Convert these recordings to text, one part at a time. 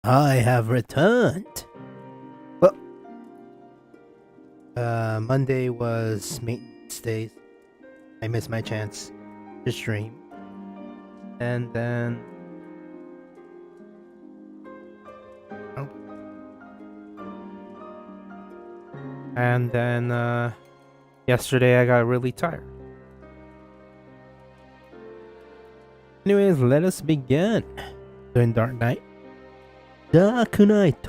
I have returned. Well, Monday was maintenance days. I missed my chance to stream. And then. Oh, and then, yesterday I got really tired. Anyways, let us begin. Doing Dark Knight. Dark Knight.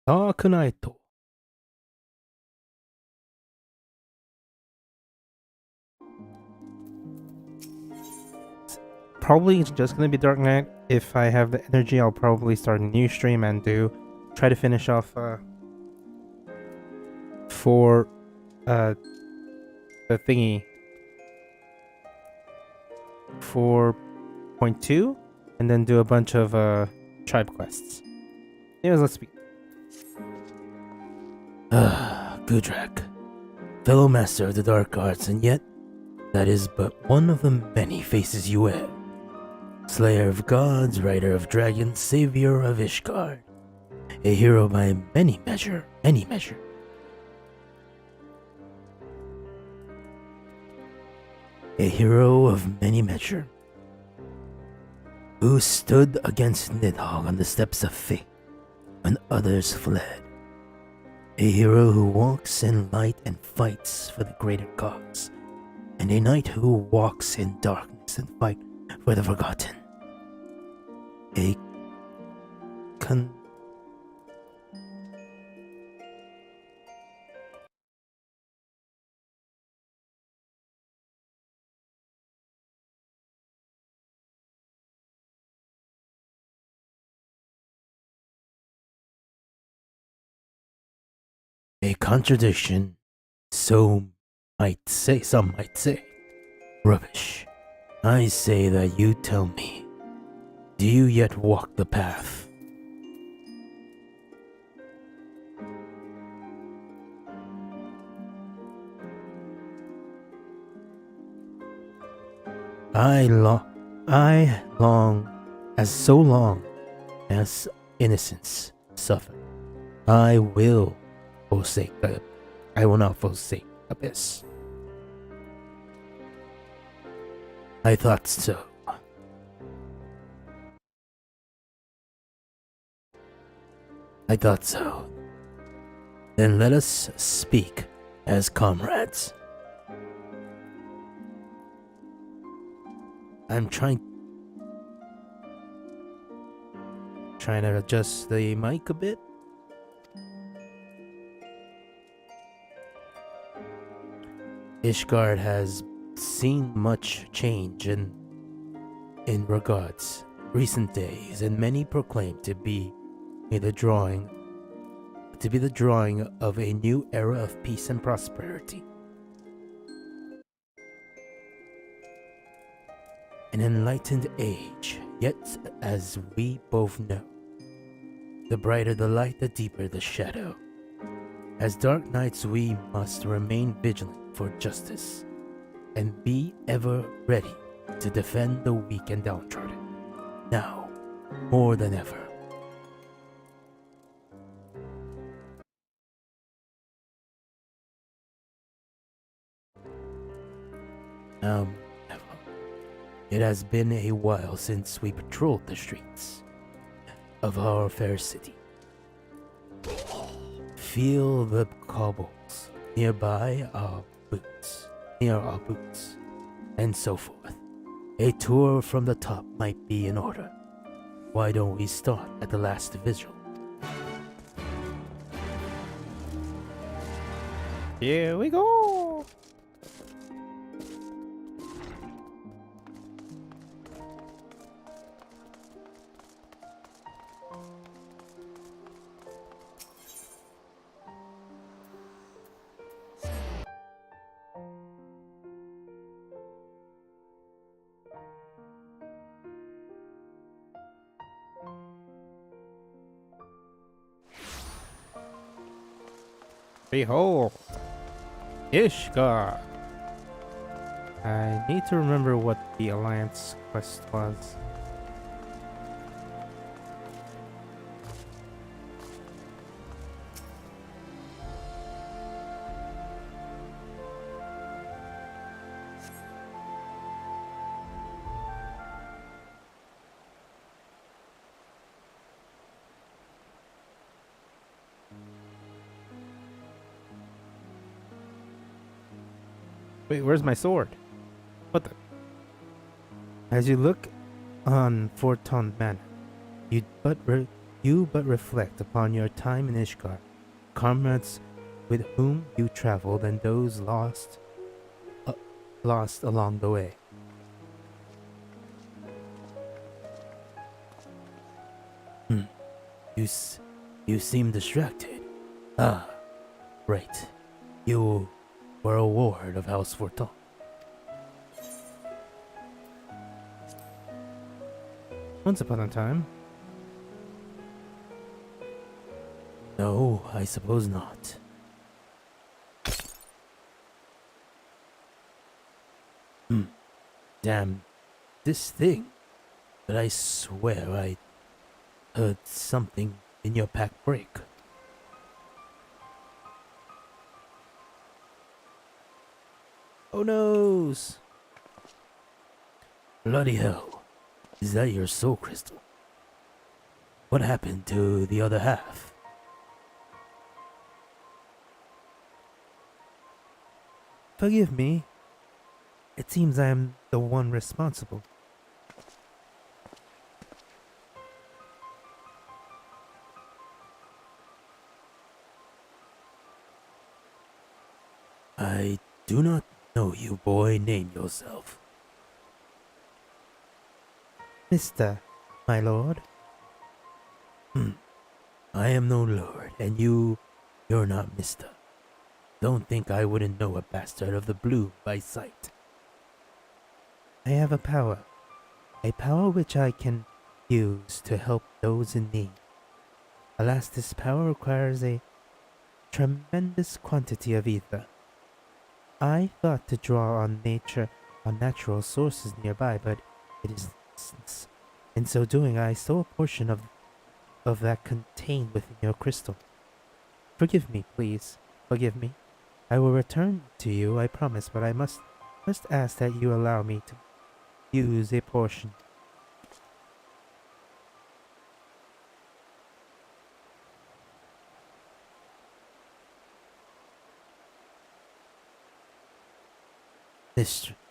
Dark Knight. Probably it's just gonna be Dark Knight. If I have the energy, I'll probably start a new stream and try to finish off for the thingy 4.2 and then do a bunch of tribe quests. Anyways, let's speak. Gudrak, fellow master of the dark arts, and yet that is but one of the many faces you wear. Slayer of gods, rider of dragons, savior of Ishgard. A hero by any measure. A hero of many measure. Who stood against Nidhogg on the steps of fate when others fled. A hero who walks in light and fights for the greater cause. And a knight who walks in darkness and fights for the forgotten. A contradiction, some might say. Rubbish. I say that you tell me. Do you yet walk the path? I long as innocence suffer. I will not forsake abyss. I thought so. Then let us speak as comrades. I'm trying to adjust the mic a bit. Ishgard has seen much change in regards recent days, and many proclaim to be the drawing of a new era of peace and prosperity. An enlightened age, yet as we both know, the brighter the light, the deeper the shadow. As dark knights, we must remain vigilant for justice and be ever ready to defend the weak and downtrodden. Now, more than ever. It has been a while since we patrolled the streets of our fair city. Feel the cobbles near our boots, and so forth. A tour from the top might be in order. Why don't we start at the last vigil? Here we go! Behold, Ishgar. I need to remember what the Alliance quest was. Wait, where's my sword? What the? As you look on Forton Manor, you but reflect upon your time in Ishgar, comrades with whom you traveled, and those lost along the way. You seem distracted. Ah, right. You were a ward of House Forton. Once upon a time. No, I suppose not. Damn, this thing. But I swear I heard something in your pack break. Oh noes! Bloody hell. Is that your soul crystal? What happened to the other half? Forgive me. It seems I am the one responsible. I do not know you, boy. Name yourself. Mister, my lord. I am no lord, and you're not mister. Don't think I wouldn't know a bastard of the blue by sight. I have a power which I can use to help those in need. Alas, this power requires a tremendous quantity of ether. I thought to draw on natural sources nearby, but it is nonsense. In so doing, I stole a portion of that contained within your crystal. Forgive me, please. Forgive me. I will return to you, I promise, but I must ask that you allow me to use a portion.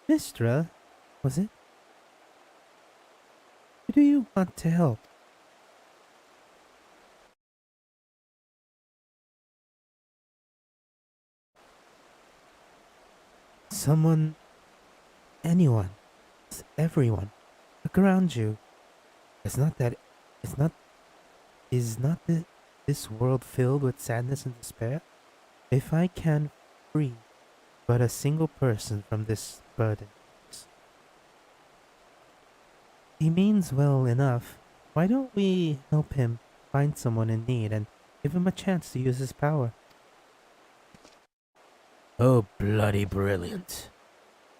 Mistra, was it? Who do you want to help? Someone, anyone, everyone. Look around you. It's not that, it's not, is not this world filled with sadness and despair? If I can free but a single person from this burden. He means well enough. Why don't we help him find someone in need and give him a chance to use his power? Oh, bloody brilliant.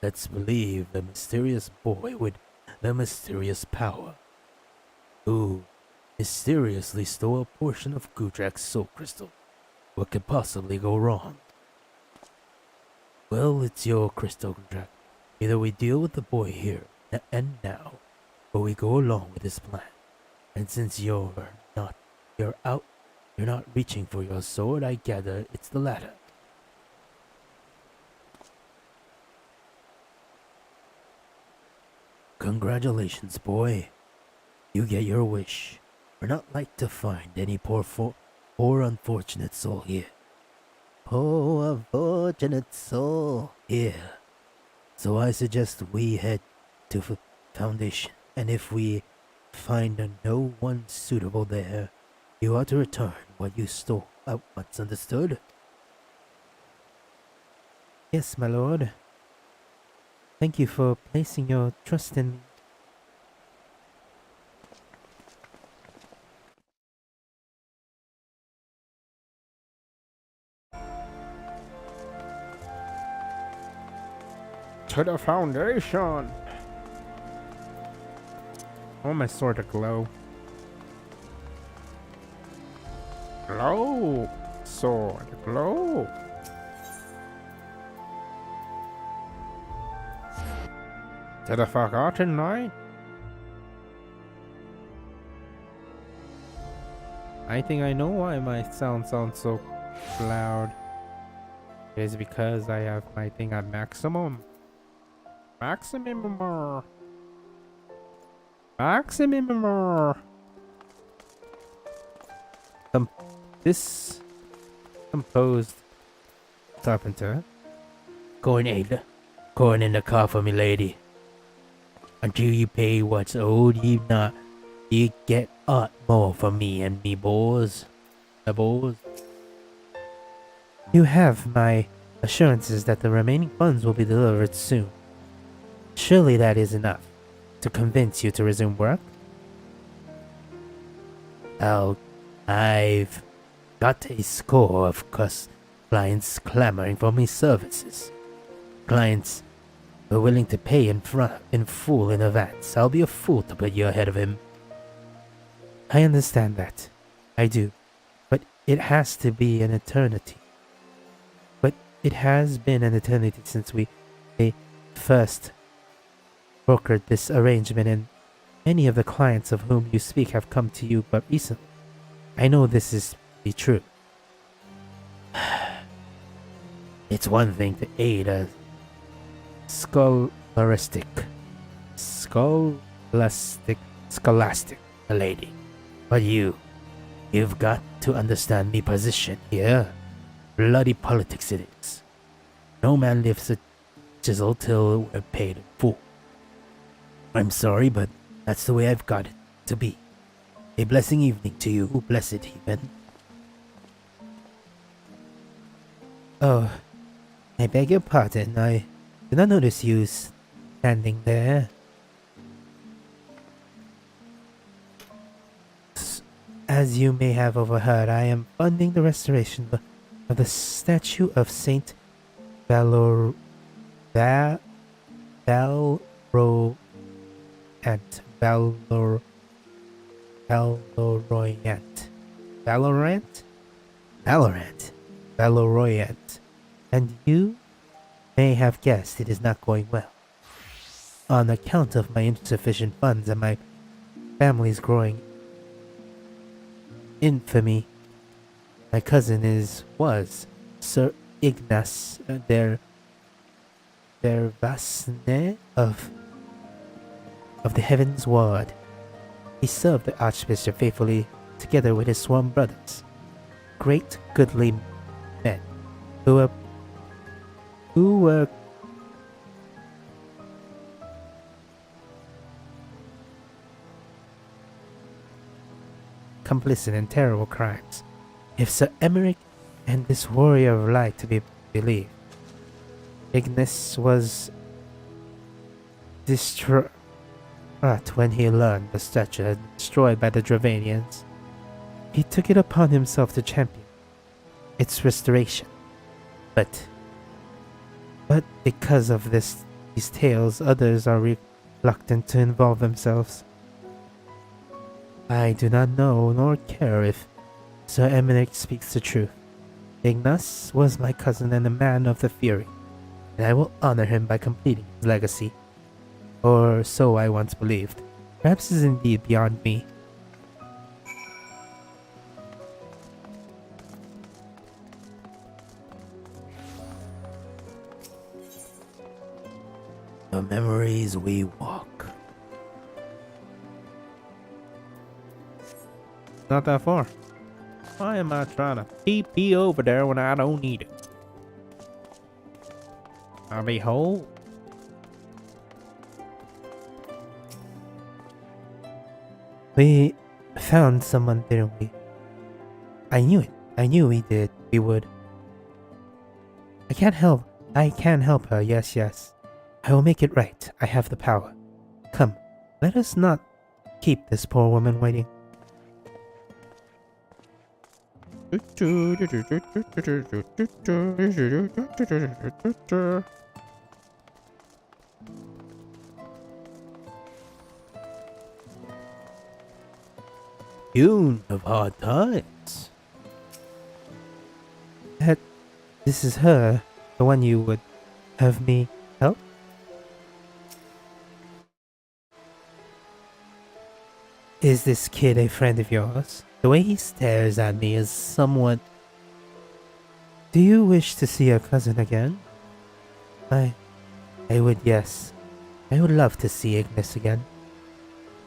Let's believe the mysterious boy with the mysterious power, who mysteriously stole a portion of Gudrak's soul crystal. What could possibly go wrong? Well, it's your crystal, Gudrak. Either we deal with the boy here and now, or we go along with his plan. And since you're not reaching for your sword, I gather it's the latter. Congratulations, boy. You get your wish. We're not like to find any poor unfortunate soul here. Poor unfortunate soul here. So I suggest we head to Foundation, and if we find no one suitable there, you are to return what you stole at once, understood? Yes, my lord. Thank you for placing your trust in me. to the foundation. I want my sword to glow. Glow! Sword, glow! To the forgotten night. I think I know why my sound sounds so loud. It is because I have my thing at maximum. Maximum. Maximum. This composed carpenter. Corn Ada. Corn in the car for me, lady. Until you pay what's owed, you get aught more from me and me boys. The boys. You have my assurances that the remaining funds will be delivered soon. Surely that is enough to convince you to resume work? I've got a score of clients clamoring for me services. Clients are willing to pay in full in advance. I'll be a fool to put you ahead of him. I understand that. I do. But it has to be an eternity. But it has been an eternity since we first brokered this arrangement, and many of the clients of whom you speak have come to you but recently. I know this is be true. It's one thing to aid a scholastic lady, but you've got to understand me position here. Bloody politics it is. No man lifts a chisel till we're paid in full. I'm sorry, but that's the way I've got it to be. A blessing evening to you, blessed heathen. Oh, I beg your pardon. I did not notice you standing there. As you may have overheard, I am funding the restoration of the statue of Saint Valorant. Valorant. And you may have guessed it is not going well. On account of my insufficient funds and my family's growing infamy, my cousin was Sir Ignace Vasne of the Heaven's Ward. He served the Archbishop faithfully together with his sworn brothers, great goodly men who were complicit in terrible crimes. If Sir Emmerich and this warrior of light to be believed, Ignis was distraught when he learned the statue had been destroyed by the Dravanians. He took it upon himself to champion its restoration. But because of these tales, others are reluctant to involve themselves. I do not know nor care if Sir Emmerich speaks the truth. Ignace was my cousin and a man of the Fury, and I will honor him by completing his legacy. Or so I once believed. Perhaps it is indeed beyond me. The memories we walk. Not that far. Why am I trying to pee over there when I don't need it? I'll be whole. We found someone, didn't we? I knew it. I knew we did. We would. I can help her. Yes. I will make it right. I have the power. Come, let us not keep this poor woman waiting. tune of hard times. That this is her, the one you would have me help? Is this kid a friend of yours? The way he stares at me is somewhat... Do you wish to see your cousin again? I would, yes. I would love to see Ignis again.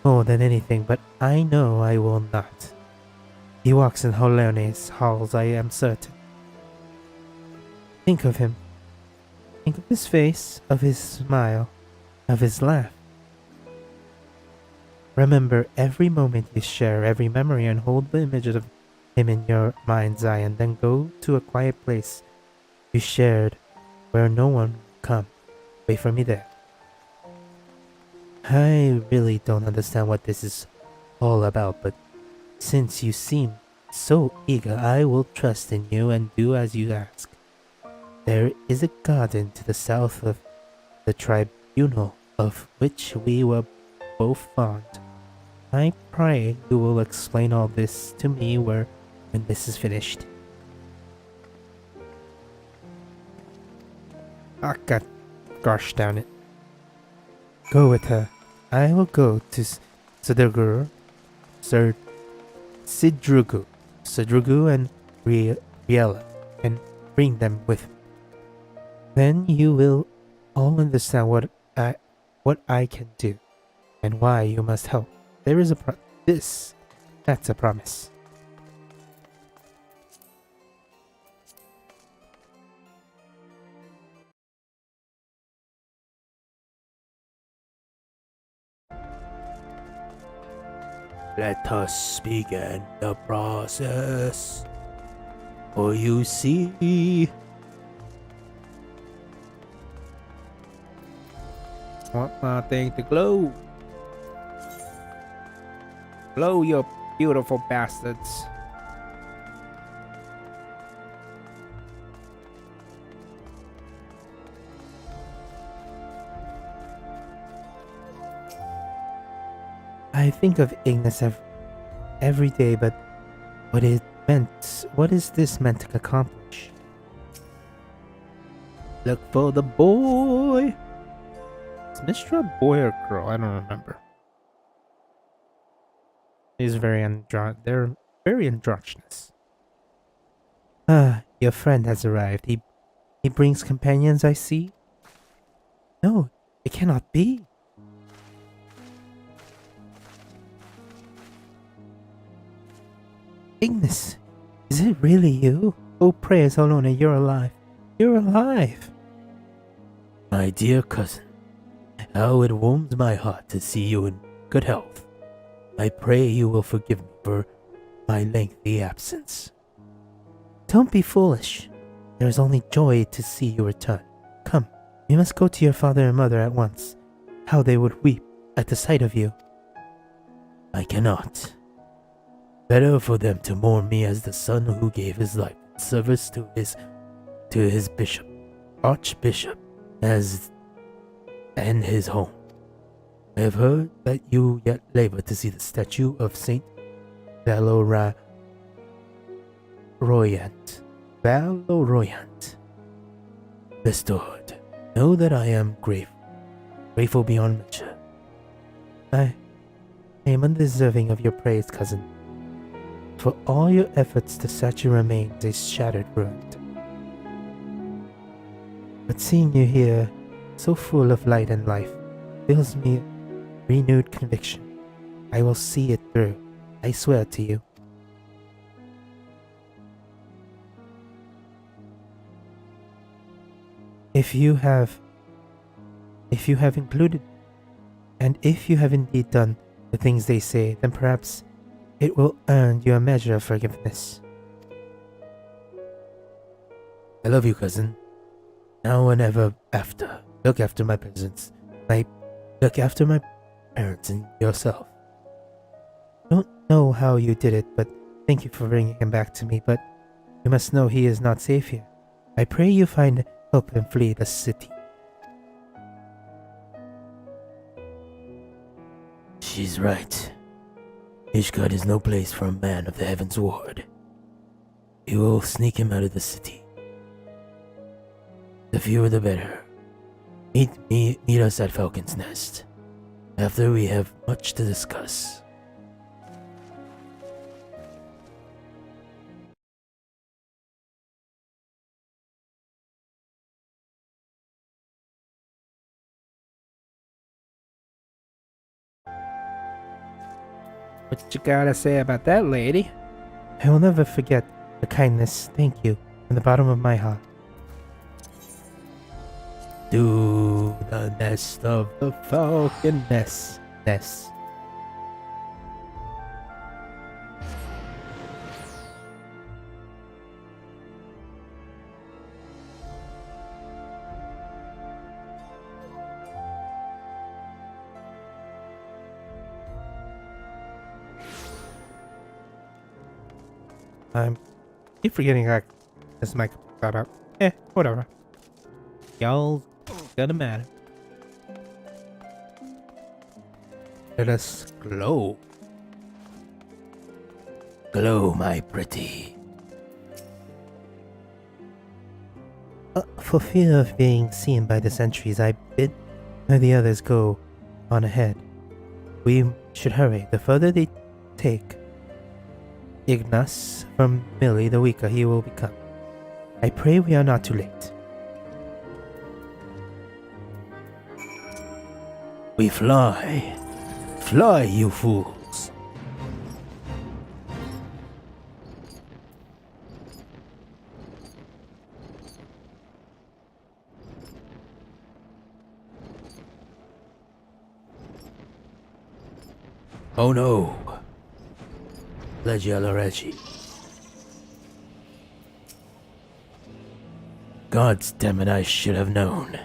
More than anything, but I know I will not. He walks in Holone's halls, I am certain. Think of him. Think of his face, of his smile, of his laugh. Remember every moment you share, every memory, and hold the image of him in your mind's eye, and then go to a quiet place you shared where no one will come. Wait for me there. I really don't understand what this is all about, but since you seem so eager, I will trust in you and do as you ask. There is a garden to the south of the tribunal of which we were both fond. I pray you will explain all this to me when this is finished. Ah, God, gosh darn it. Go with her. I will go to Sidrugu and Riella and bring them with me. Then you will all understand what I can do and why you must help. There is that's a promise. Let us begin the process. For you see, Want my thing to glow. Glow, you beautiful bastards. I think of Ignis every day, but what is this meant to accomplish? look for the boy. Is Mistra a boy or girl? I don't remember. He's they're very androgynous. Ah, your friend has arrived. He brings companions, I see. No, it cannot be. Ignis, is it really you? Oh, praise Olona, you're alive. You're alive. My dear cousin, how it warms my heart to see you in good health. I pray you will forgive me for my lengthy absence. Don't be foolish. There is only joy to see you return. Come, we must go to your father and mother at once. How they would weep at the sight of you. I cannot. Better for them to mourn me as the son who gave his life in service to his bishop, archbishop, and his home. I have heard that you yet labor to see the statue of Saint Valoroyant. Restored. Know that I am grateful beyond measure. I am undeserving of your praise, cousin. For all your efforts, the statue remains a shattered ruin. But seeing you here, so full of light and life, fills me renewed conviction. I will see it through. I swear to you. If you have included, and if you have indeed done the things they say, then perhaps it will earn you a measure of forgiveness. I love you, cousin. Now and ever after. Look after my parents. Look after my parents and yourself. Don't know how you did it, but thank you for bringing him back to me. But you must know he is not safe here. I pray you find help and flee the city. She's right. Ishgard is no place for a man of the Heaven's Ward. We will sneak him out of the city. The fewer the better. Meet us at Falcon's Nest. After we have much to discuss. What you gotta say about that, lady? I will never forget the kindness. Thank you from the bottom of my heart. To the nest of the Falcon Nest. Keep forgetting that this mic got up. Whatever. Y'all gonna matter. Let us glow. Glow, my pretty. For fear of being seen by the sentries, I bid the others go on ahead. We should hurry. The further they take Ignas from Millie, the weaker he will become. I pray we are not too late. We fly. Fly, you fools. Oh no. Leggy. Gods damn it, I should have known.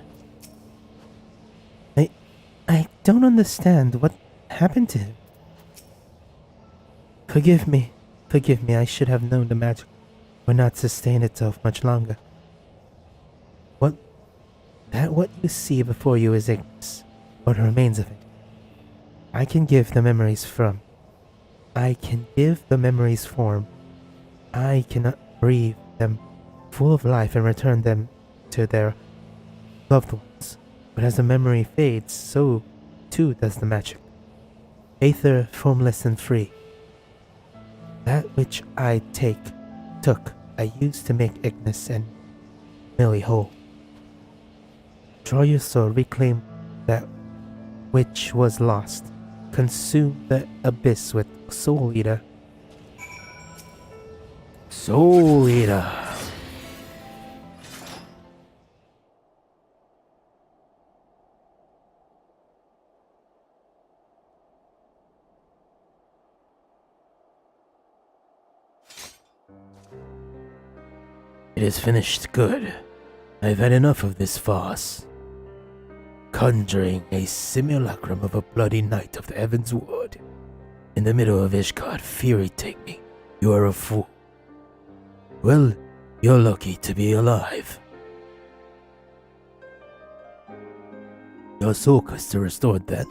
I don't understand what happened to him. Forgive me, I should have known the magic would not sustain itself much longer. What you see before you is Ignis, or the remains of it. I can give the memories form. I cannot breathe them full of life and return them to their loved ones. But as the memory fades, so too does the magic. Aether, formless and free. That which I took, I used to make Ignis and Millie whole. Draw your sword, reclaim that which was lost. Consume the abyss with Soul Eater. Soul Eater. It is finished. Good. I've had enough of this farce. Conjuring a simulacrum of a bloody knight of the Heaven's Ward. In the middle of Ishgard, fury take me. You are a fool. Well, you're lucky to be alive. Your soul crystal restored then.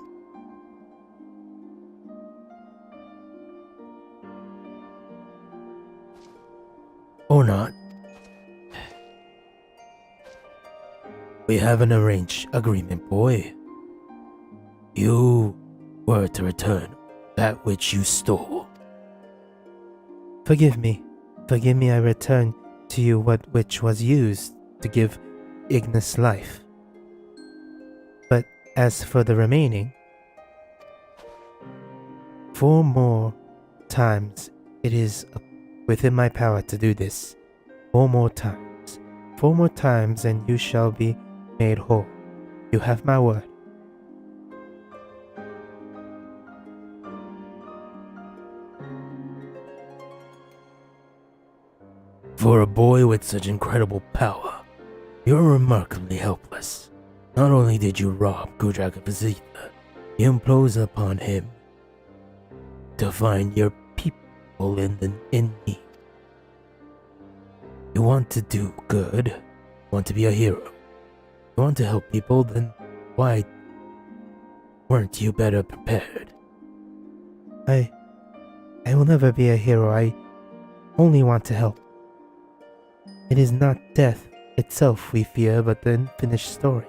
Or not. We have an arranged agreement, boy. You were to return that which you stole. Forgive me, I return to you which was used to give Ignis life. But as for the remaining, 4 more times it is within my power to do this. 4 more times. 4 more times and you shall be made whole. You have my word. For a boy with such incredible power, you're remarkably helpless. Not only did you rob Gudrak of his ether, you imposed upon him to find your people in need. You want to do good, want to be a hero. You want to help people, then why weren't you better prepared? I I will never be a hero. I only want to help. It is not death itself we fear, but the unfinished story.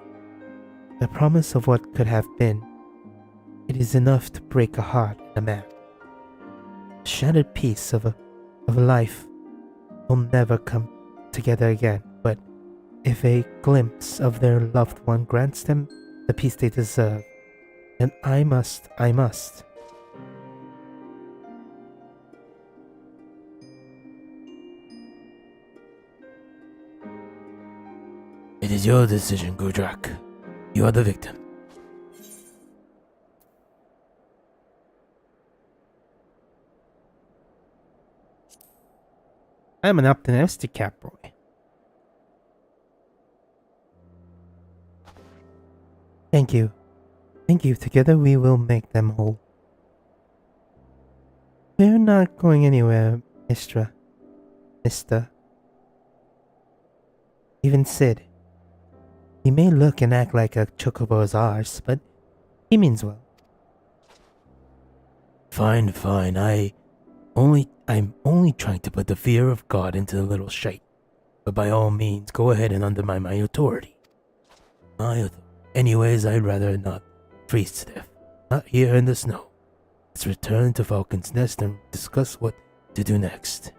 The promise of what could have been. It is enough to break a heart in a man. A shattered piece of life will never come together again, but if a glimpse of their loved one grants them the peace they deserve, then I must. It is your decision, Gudrak. You are the victim. I am an optimistic Catboy. Thank you. Thank you. Together we will make them whole. We're not going anywhere, Mister. Even Sid. He may look and act like a chocobo is ours, but he means well. Fine. I'm only trying to put the fear of God into the little shite. But by all means, go ahead and undermine my authority. Anyways, I'd rather not freeze to death. Not here in the snow. Let's return to Falcon's Nest and discuss what to do next.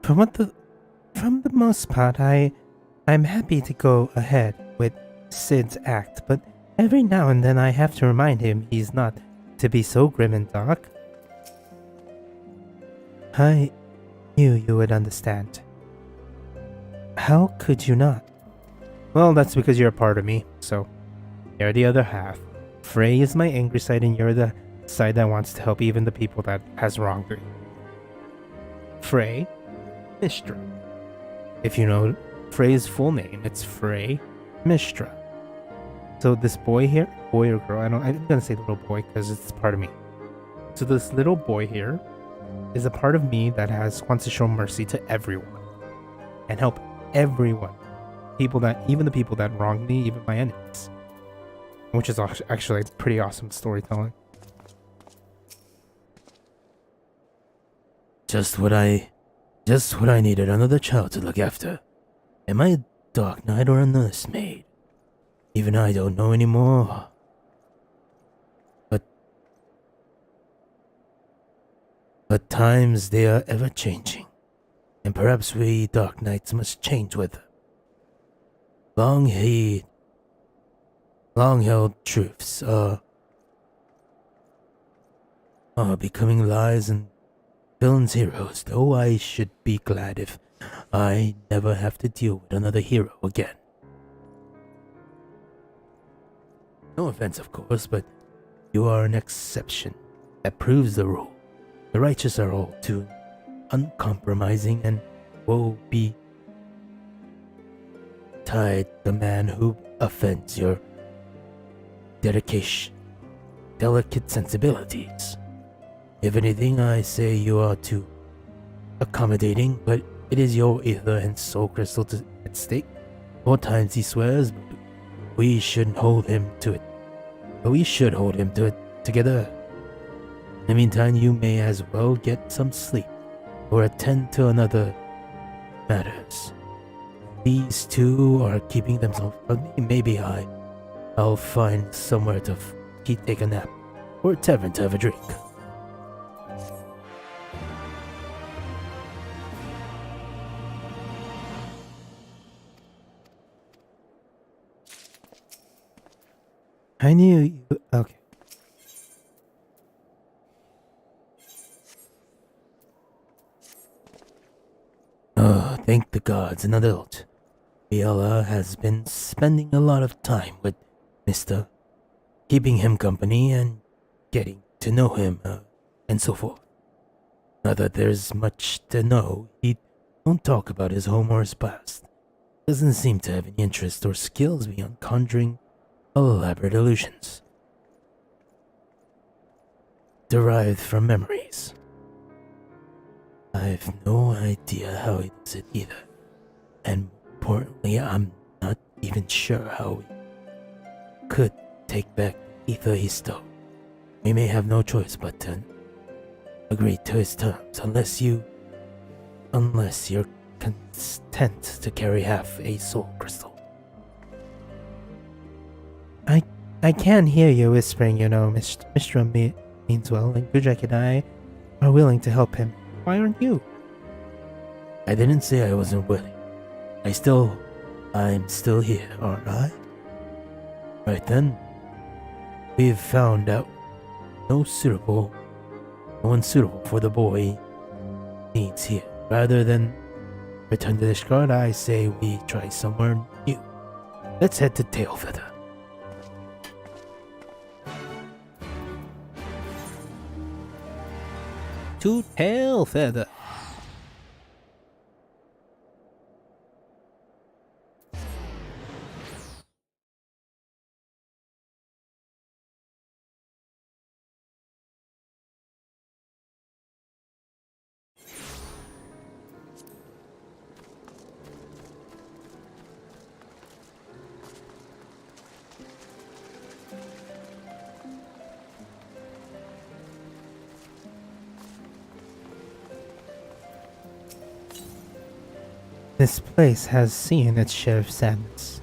From the most part, I'm happy to go ahead with Sid's act, but every now and then I have to remind him he's not to be so grim and dark. I knew you would understand. How could you not? Well, that's because you're a part of me, so you're the other half. Frey is my angry side and you're the side that wants to help even the people that has wronged me. Frey Mistra. If you know Frey's full name, it's Frey Mistra. So this boy here, boy or girl, I'm gonna say little boy because it's part of me. So this little boy here is a part of me that wants to show mercy to everyone and help everyone. Even the people that wronged me, even my enemies. Which is actually pretty awesome storytelling. Just what I needed, another child to look after. Am I a Dark Knight or a nursemaid? Even I don't know anymore. But times, they are ever changing, and perhaps we Dark Knights must change with them. Long-held truths are becoming lies and villains heroes, though I should be glad if I never have to deal with another hero again. No offense, of course, but you are an exception that proves the rule. The righteous are all too uncompromising, and woe be tied the man who offends your delicate sensibilities. If anything, I say you are too accommodating, but it is your ether and soul crystal at stake. More times he swears, but we should hold him to it. Together. In the meantime, you may as well get some sleep or attend to another matters. These two are keeping themselves ugly. Maybe I'll find somewhere to take a nap or a tavern to have a drink. I knew you. Okay. Oh, thank the gods, an adult. Biela has been spending a lot of time with Mr. Keeping him company and getting to know him, and so forth. Not that there's much to know. He won't talk about his home or his past. Doesn't seem to have any interest or skills beyond conjuring elaborate illusions derived from memories. I've no idea how he does it either. And importantly, I'm not even sure how we could take back the ether he stole. We may have no choice but to agree to his terms unless you're content to carry half a soul crystal. I can hear you whispering, Mr. means well, and Gudrak and I are willing to help him. Why aren't you? I didn't say I wasn't willing. I'm still here, aren't I? Right then, we've found out no one suitable for the boy needs here. Rather than return to the Discard, I say we try somewhere new. Let's head to Tailfeather. To Tailfeather. This place has seen its share of sadness.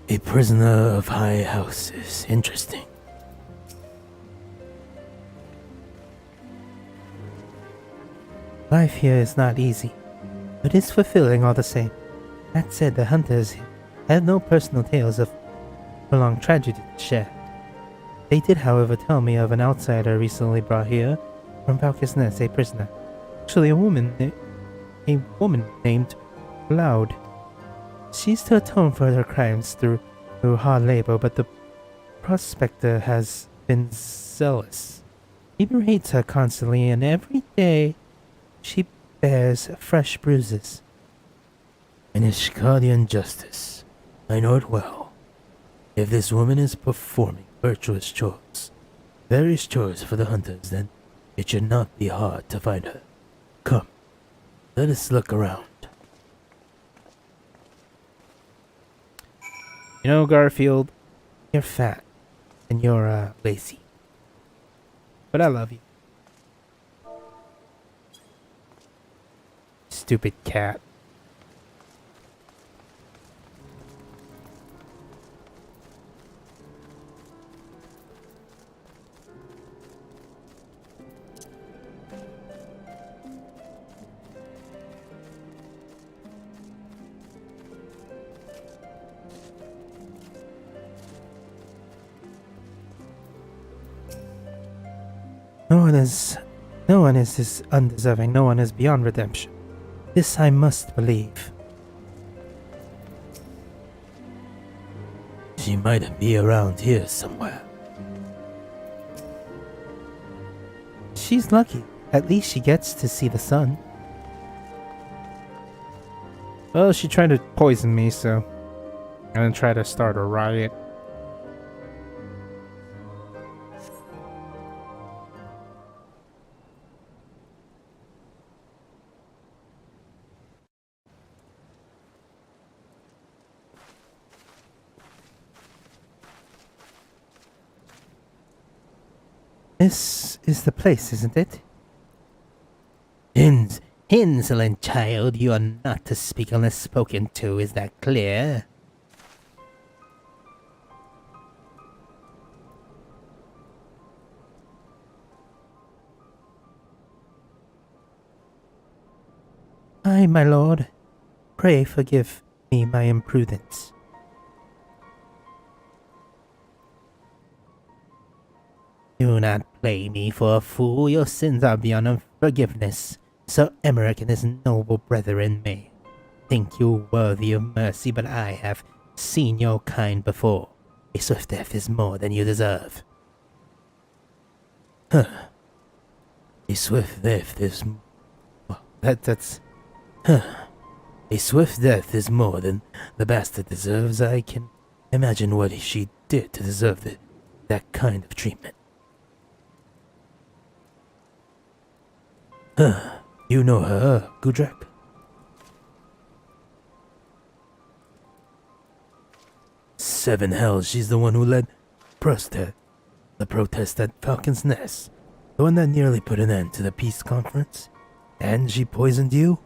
A prisoner of high house is interesting. Life here is not easy, but it's fulfilling all the same. That said, the hunters have no personal tales of prolonged tragedy to share. They did, however, tell me of an outsider recently brought here from Valkyr's Nest, a prisoner. Actually, a woman named Loud. She's to atone for her crimes through hard labor, but the prospector has been zealous. He berates her constantly, and every day she bears fresh bruises. An Ishkardian justice. I know it well. If this woman is performing virtuous chores, various chores for the hunters, then it should not be hard to find her. Come, let us look around. Garfield, you're fat and you're lazy. But I love you. Stupid cat. No one is this undeserving. No one is beyond redemption. This I must believe. She might be around here somewhere. She's lucky. At least she gets to see the sun. Well, she tried to poison me, so I'm gonna try to start a riot. This is the place, isn't it? Insolent child, you are not to speak unless spoken to, is that clear? Aye, my lord. Pray forgive me my imprudence. Do not play me for a fool. Your sins are beyond forgiveness. Sir Emmerich and his noble brethren may think you worthy of mercy, but I have seen your kind before. A swift death is more than you deserve. Huh. A swift death is... Well, that's... Huh. A swift death is more than the bastard deserves. I can imagine what she did to deserve that kind of treatment. Huh. You know her, Gudrak? Seven hells, she's the one who led the protest at Falcon's Nest. The one that nearly put an end to the peace conference. And she poisoned you?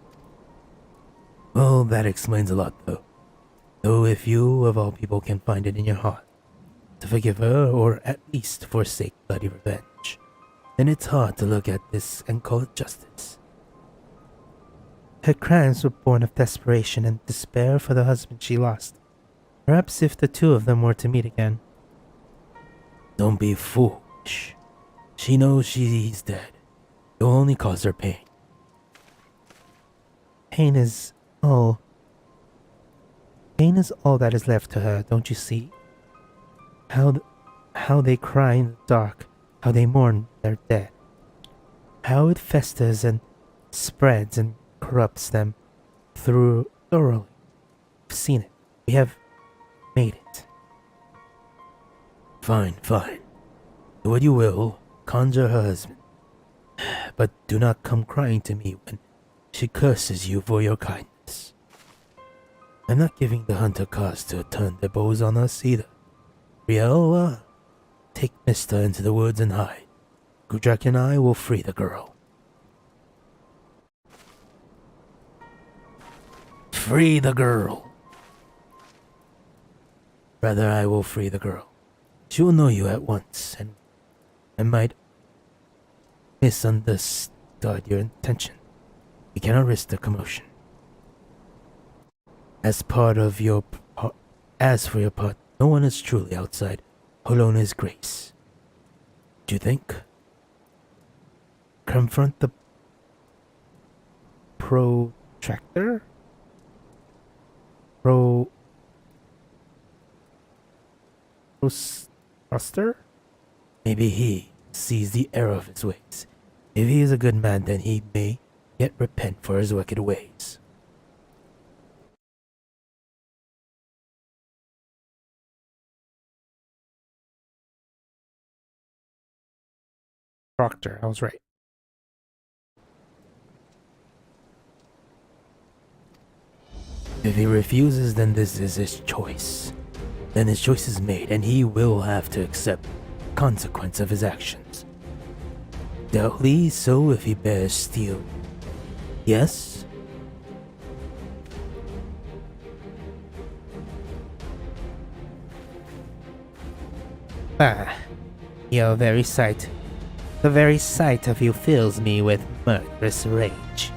Well, that explains a lot, though. Though if you, of all people, can find it in your heart to forgive her, or at least forsake bloody revenge, then it's hard to look at this and call it justice. Her crimes were born of desperation and despair for the husband she lost. Perhaps if the two of them were to meet again. Don't be foolish. She knows he's dead. You'll only cause her pain. Pain is all that is left to her, don't you see? How they cry in the dark, how they mourn their dead. How it festers and spreads and corrupts them thoroughly. We've seen it. We have made it. Fine. Do what you will. Conjure her husband. But do not come crying to me when she curses you for your kindness. I'm not giving the hunter cause to turn their bows on us either. Riel, take Mister into the woods and hide. Gudrak and I will free the girl. Free the girl! Rather, I will free the girl. She will know you at once, and I might misunderstood your intention. We cannot risk the commotion. As for your part, no one is truly outside Holona's grace. Do you think? Confront the protractor? Proster? Maybe he sees the error of his ways. If he is a good man, then he may yet repent for his wicked ways. Proctor, I was right. If he refuses, then this is his choice. Then his choice is made, and he will have to accept consequence of his actions. Doubtly so if he bears steel. Yes? The very sight of you fills me with murderous rage.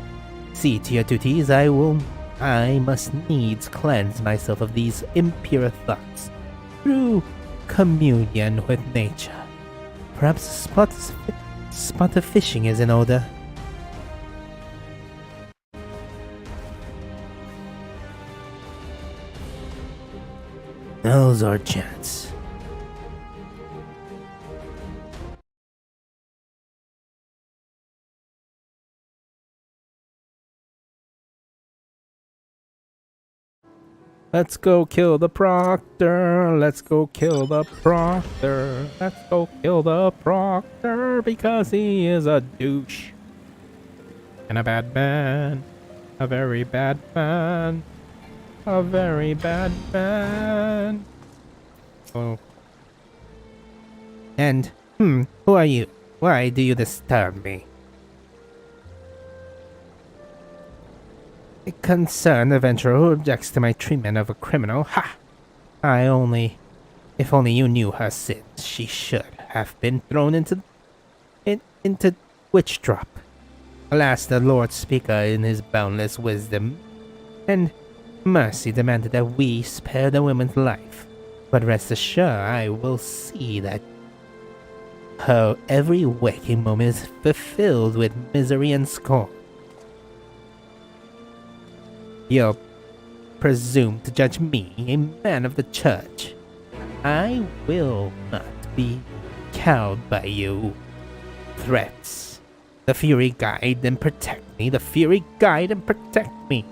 See to your duties, I must needs cleanse myself of these impure thoughts through communion with nature. Perhaps a spot of fishing is in order. Now's our chance. Let's go kill the proctor. Let's go kill the proctor. Let's go kill the proctor because he is a douche. And a bad man. A very bad man. A very bad man. Oh. And, who are you? Why do you disturb me? A concerned adventurer who objects to my treatment of a criminal. Ha! If only you knew her sins, she should have been thrown into witch drop. Alas, the Lord Speaker in his boundless wisdom and mercy demanded that we spare the woman's life. But rest assured, I will see that her every waking moment is fulfilled with misery and scorn. You presume to judge me, a man of the church. I will not be cowed by you. threats. The Fury guide and protect me. The Fury guide and protect me.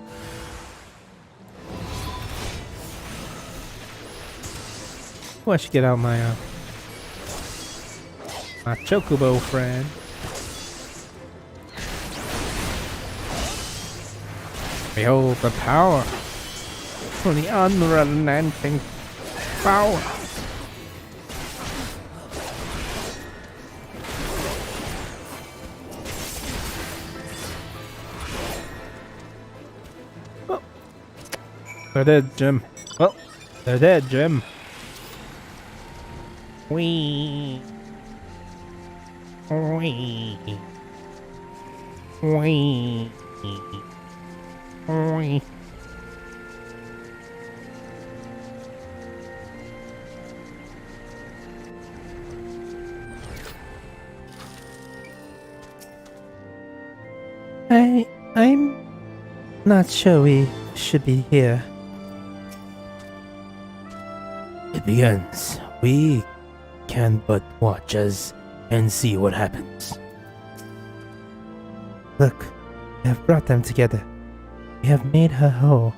Oh, I should get out my chocobo friend. Behold the power. For the unrelenting power. Oh. They're dead, Jim. Well, they're dead, Jim. Wee. Wee. Wee. Wee. I'm not sure we should be here. It begins. We can but watch as and see what happens. Look, we have brought them together. We have made her whole.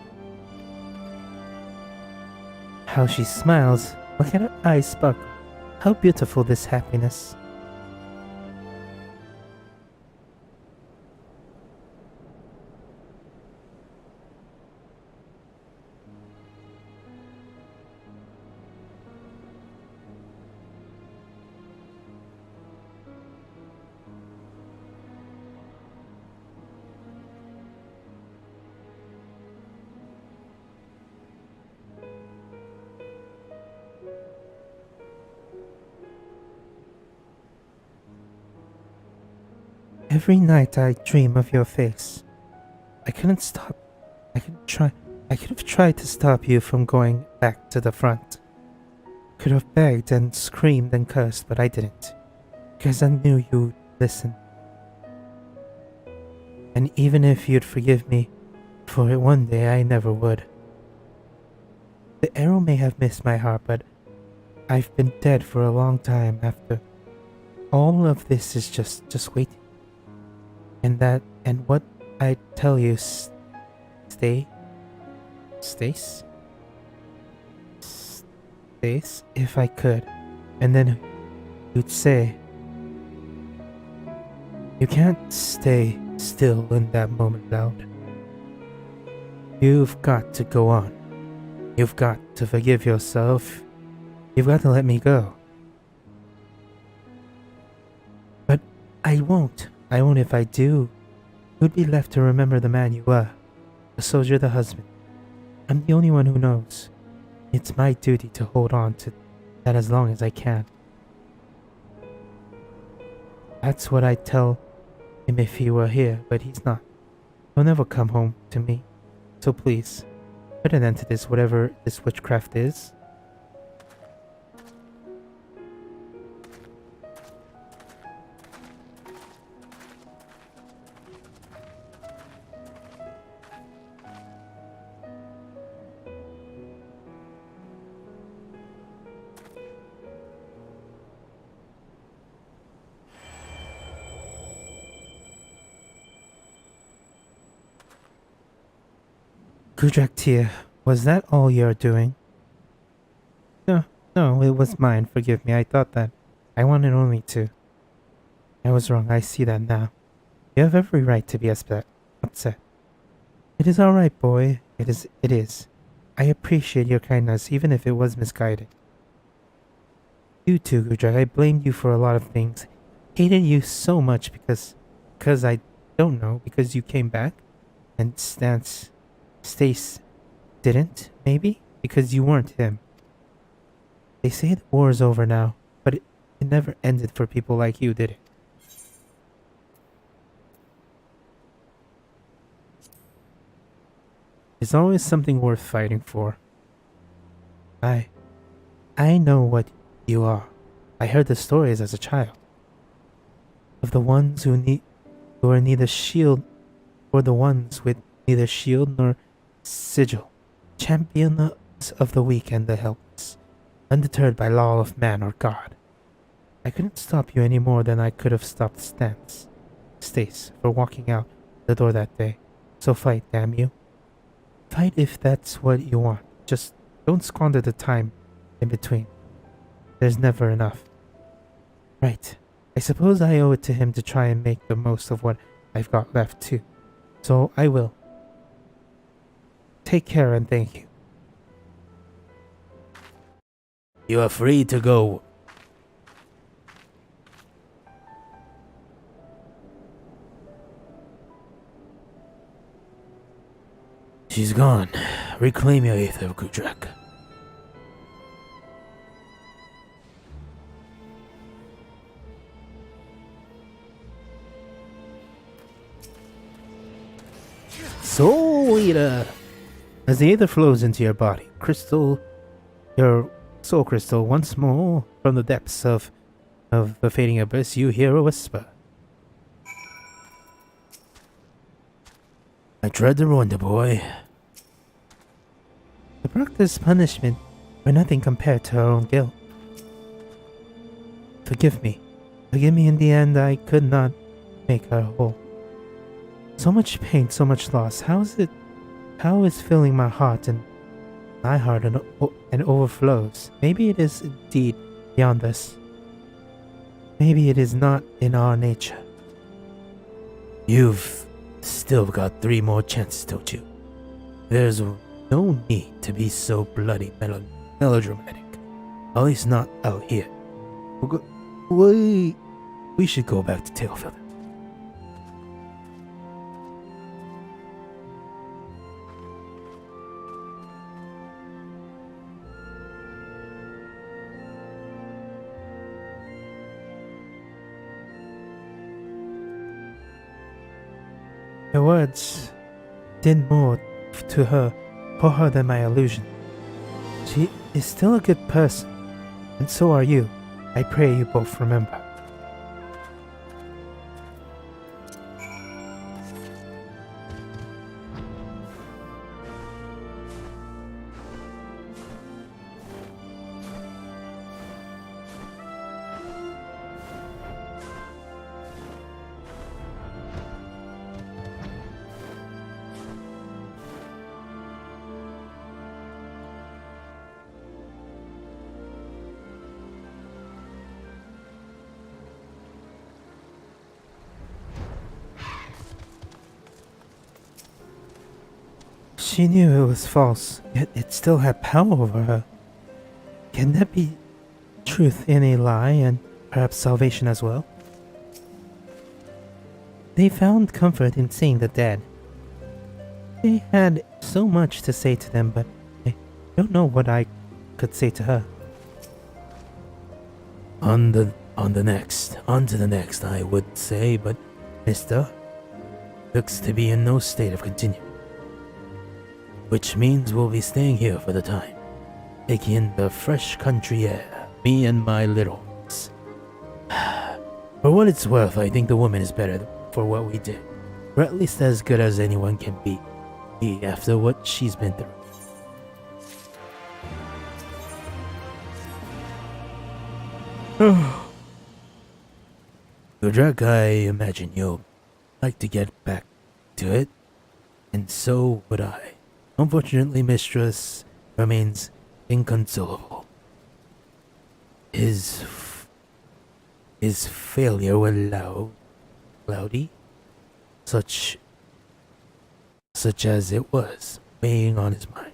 How she smiles. Look at her eyes sparkle. How beautiful this happiness. Every night I dream of your face. I couldn't stop. I could have tried to stop you from going back to the front. Could have begged and screamed and cursed, but I didn't. Because I knew you'd listen. And even if you'd forgive me for it one day, I never would. The arrow may have missed my heart, but I've been dead for a long time after. All of this is just waiting. And what I tell you, Stace, if I could. And then you'd say, you can't stay still in that moment, Loud. You've got to go on. You've got to forgive yourself. You've got to let me go. But I won't. I won't. If I do, you'd be left to remember the man you were. The soldier, the husband. I'm the only one who knows. It's my duty to hold on to that as long as I can. That's what I'd tell him if he were here, but he's not. He'll never come home to me. So please, put an end to this, whatever this witchcraft is. Gudraktir, was that all you're doing? No, it was mine. Forgive me. I thought that. I wanted only to. I was wrong. I see that now. You have every right to be upset. It is all right, boy. It is. I appreciate your kindness, even if it was misguided. You too, Gudrak. I blamed you for a lot of things. Hated you so much because I don't know, because you came back and Stace didn't, maybe? Because you weren't him. They say the war is over now, but it never ended for people like you, did it? There's always something worth fighting for. I know what you are. I heard the stories as a child. Of the ones who are neither shield, or the ones with neither shield nor sigil, champions of the weak and the helpless, undeterred by law of man or God. I couldn't stop you any more than I could have stopped Stace for walking out the door that day. So fight, damn you. Fight if that's what you want. Just don't squander the time in between. There's never enough. Right. I suppose I owe it to him to try and make the most of what I've got left too. So I will. Take care and thank you. You are free to go. She's gone. Reclaim your Aether, Gudrak. Soul Eater! As the Aether flows into your body, your soul crystal, once more from the depths of the fading abyss, you hear a whisper. I tried to ruin the boy. The practice punishment were nothing compared to her own guilt. Forgive me. Forgive me, in the end I could not make her whole. So much pain, so much loss. How is filling my heart and overflows? Maybe it is indeed beyond us. Maybe it is not in our nature. You've still got 3 more chances, don't you? There's no need to be so bloody melodramatic. At least not out here. Wait. We should go back to Tailfeather. Your words did more for her than my illusion. She is still a good person, and so are you. I pray you both remember. She knew it was false, yet it still had power over her. Can there be truth in a lie and perhaps salvation as well? They found comfort in seeing the dead. They had so much to say to them, but I don't know what I could say to her. On to the next, I would say, but Mister looks to be in no state of continuing. Which means we'll be staying here for the time, taking in the fresh country air, me and my little ones. For what it's worth, I think the woman is better for what we did, or at least as good as anyone can be after what she's been through. Gudrak, I imagine you'll like to get back to it, and so would I. Unfortunately, Mistress remains inconsolable. His failure with Cloudy, such as it was, weighing on his mind.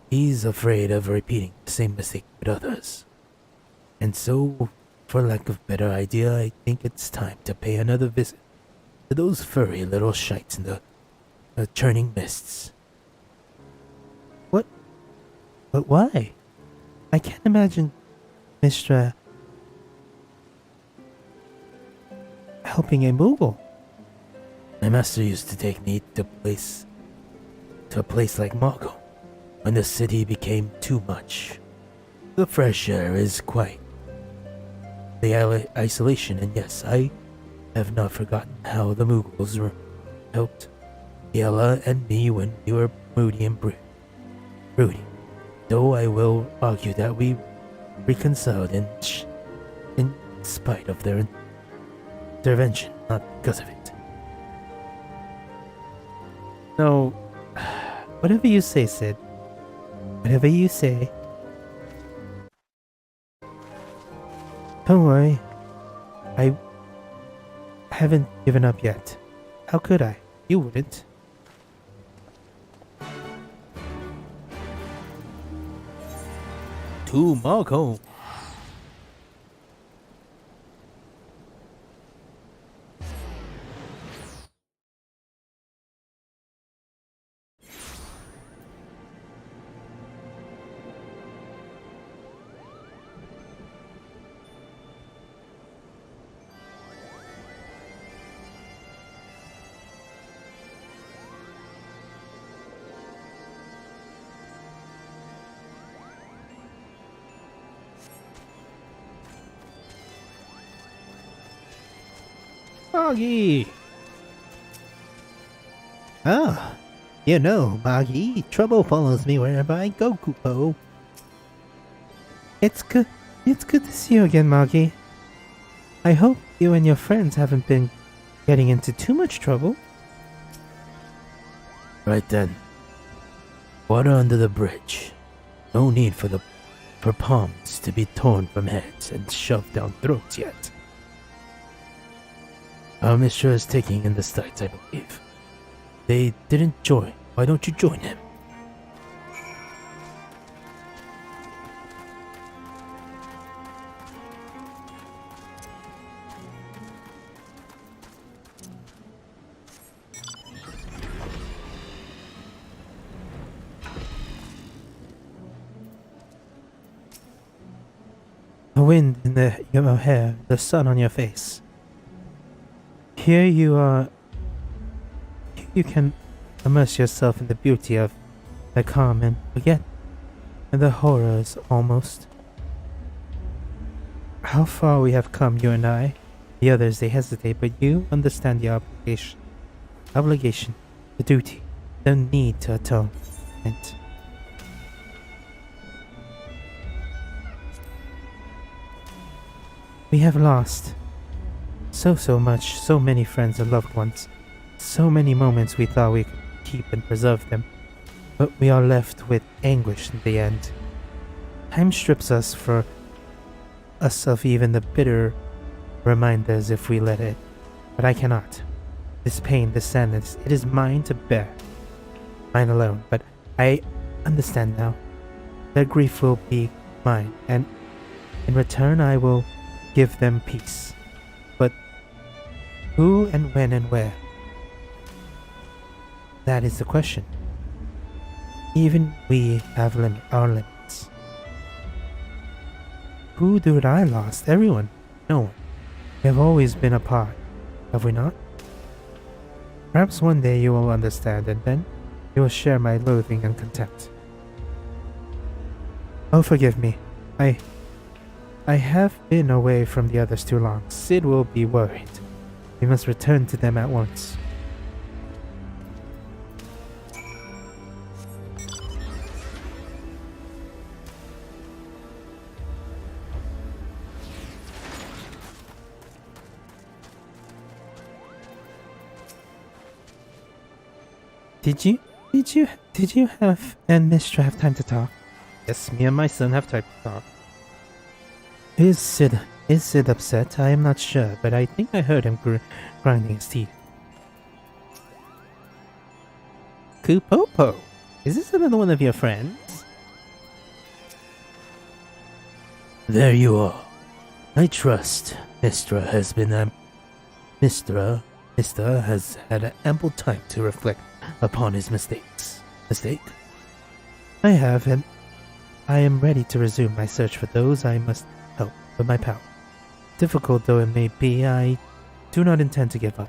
He's afraid of repeating the same mistake with others. And so, for lack of better idea, I think it's time to pay another visit to those furry little shites in the churning mists. But why? I can't imagine Mistra helping a Moogle. My master used to take me to a place like Margo, when the city became too much. The fresh air is quite the isolation, and yes, I have not forgotten how the Moogles helped Yella and me when we were moody and broody. Though I will argue that we reconciled in spite of their intervention, not because of it. No, whatever you say, Sid. Whatever you say. Don't worry. I haven't given up yet. How could I? You wouldn't. To Marco. Moggy! Ah, you know, Moggy, trouble follows me wherever I go, Kupo. It's good to see you again, Moggy. I hope you and your friends haven't been getting into too much trouble. Right then. Water under the bridge. No need for palms to be torn from heads and shoved down throats yet. Our Mishra is taking in the starts, I believe. They didn't join. Why don't you join him? The wind in your hair, the sun on your face. Here you are. You can immerse yourself in the beauty of the calm and forget the horrors almost. How far we have come, you and I. The others, they hesitate, but you understand the obligation, the duty, the need to atone. And we have lost so much, so many friends and loved ones, so many moments we thought we could keep and preserve them, but we are left with anguish in the end. Time strips us of even the bitter reminders if we let it, but I cannot. This pain, this sadness, it is mine to bear, mine alone, but I understand now. Their grief will be mine, and in return I will give them peace. But who and when and where? That is the question. Even we have our limits. Who did I lost? Everyone. No one. We have always been apart, have we not? Perhaps one day you will understand, and then you will share my loathing and contempt. Oh, forgive me. I have been away from the others too long. Sid will be worried. We must return to them at once. Did you and Mistra have time to talk? Yes, me and my son have time to talk. Is Sid upset? I am not sure, but I think I heard him grinding his teeth. Kupopo, is this another one of your friends? There you are. I trust Mistra has had ample time to reflect upon his mistakes. Mistake? I have, and I am ready to resume my search for those I must help with my power. Difficult though it may be, I do not intend to give up.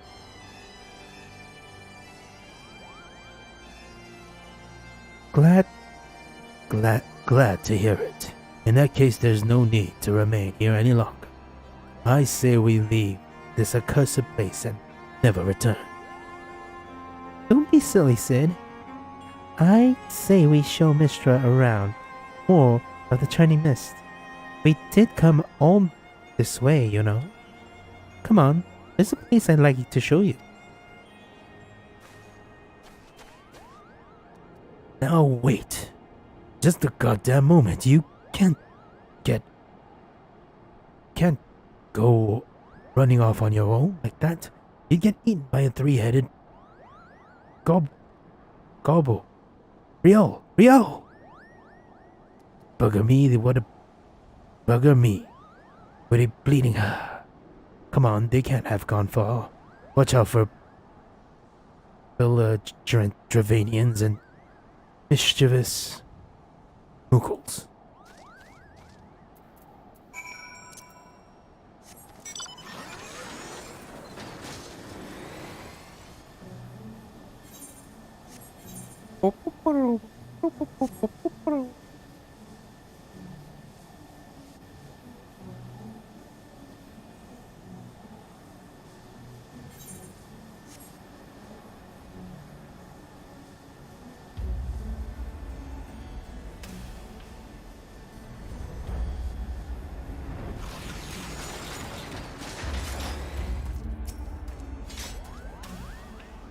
Glad to hear it. In that case, there's no need to remain here any longer. I say we leave this accursed place and never return. Don't be silly, Sid. I say we show Mistra around more of the Shining Mist. We did come all this way, you know. Come on, there's a place I'd like to show you. Now wait. Just a goddamn moment. You can't can't go running off on your own like that. You'd get eaten by a three-headed gobble. Rio! Bugger me, bugger me. With a bleeding. Come on, they can't have gone far. Watch out for Dravanians and mischievous Moogles.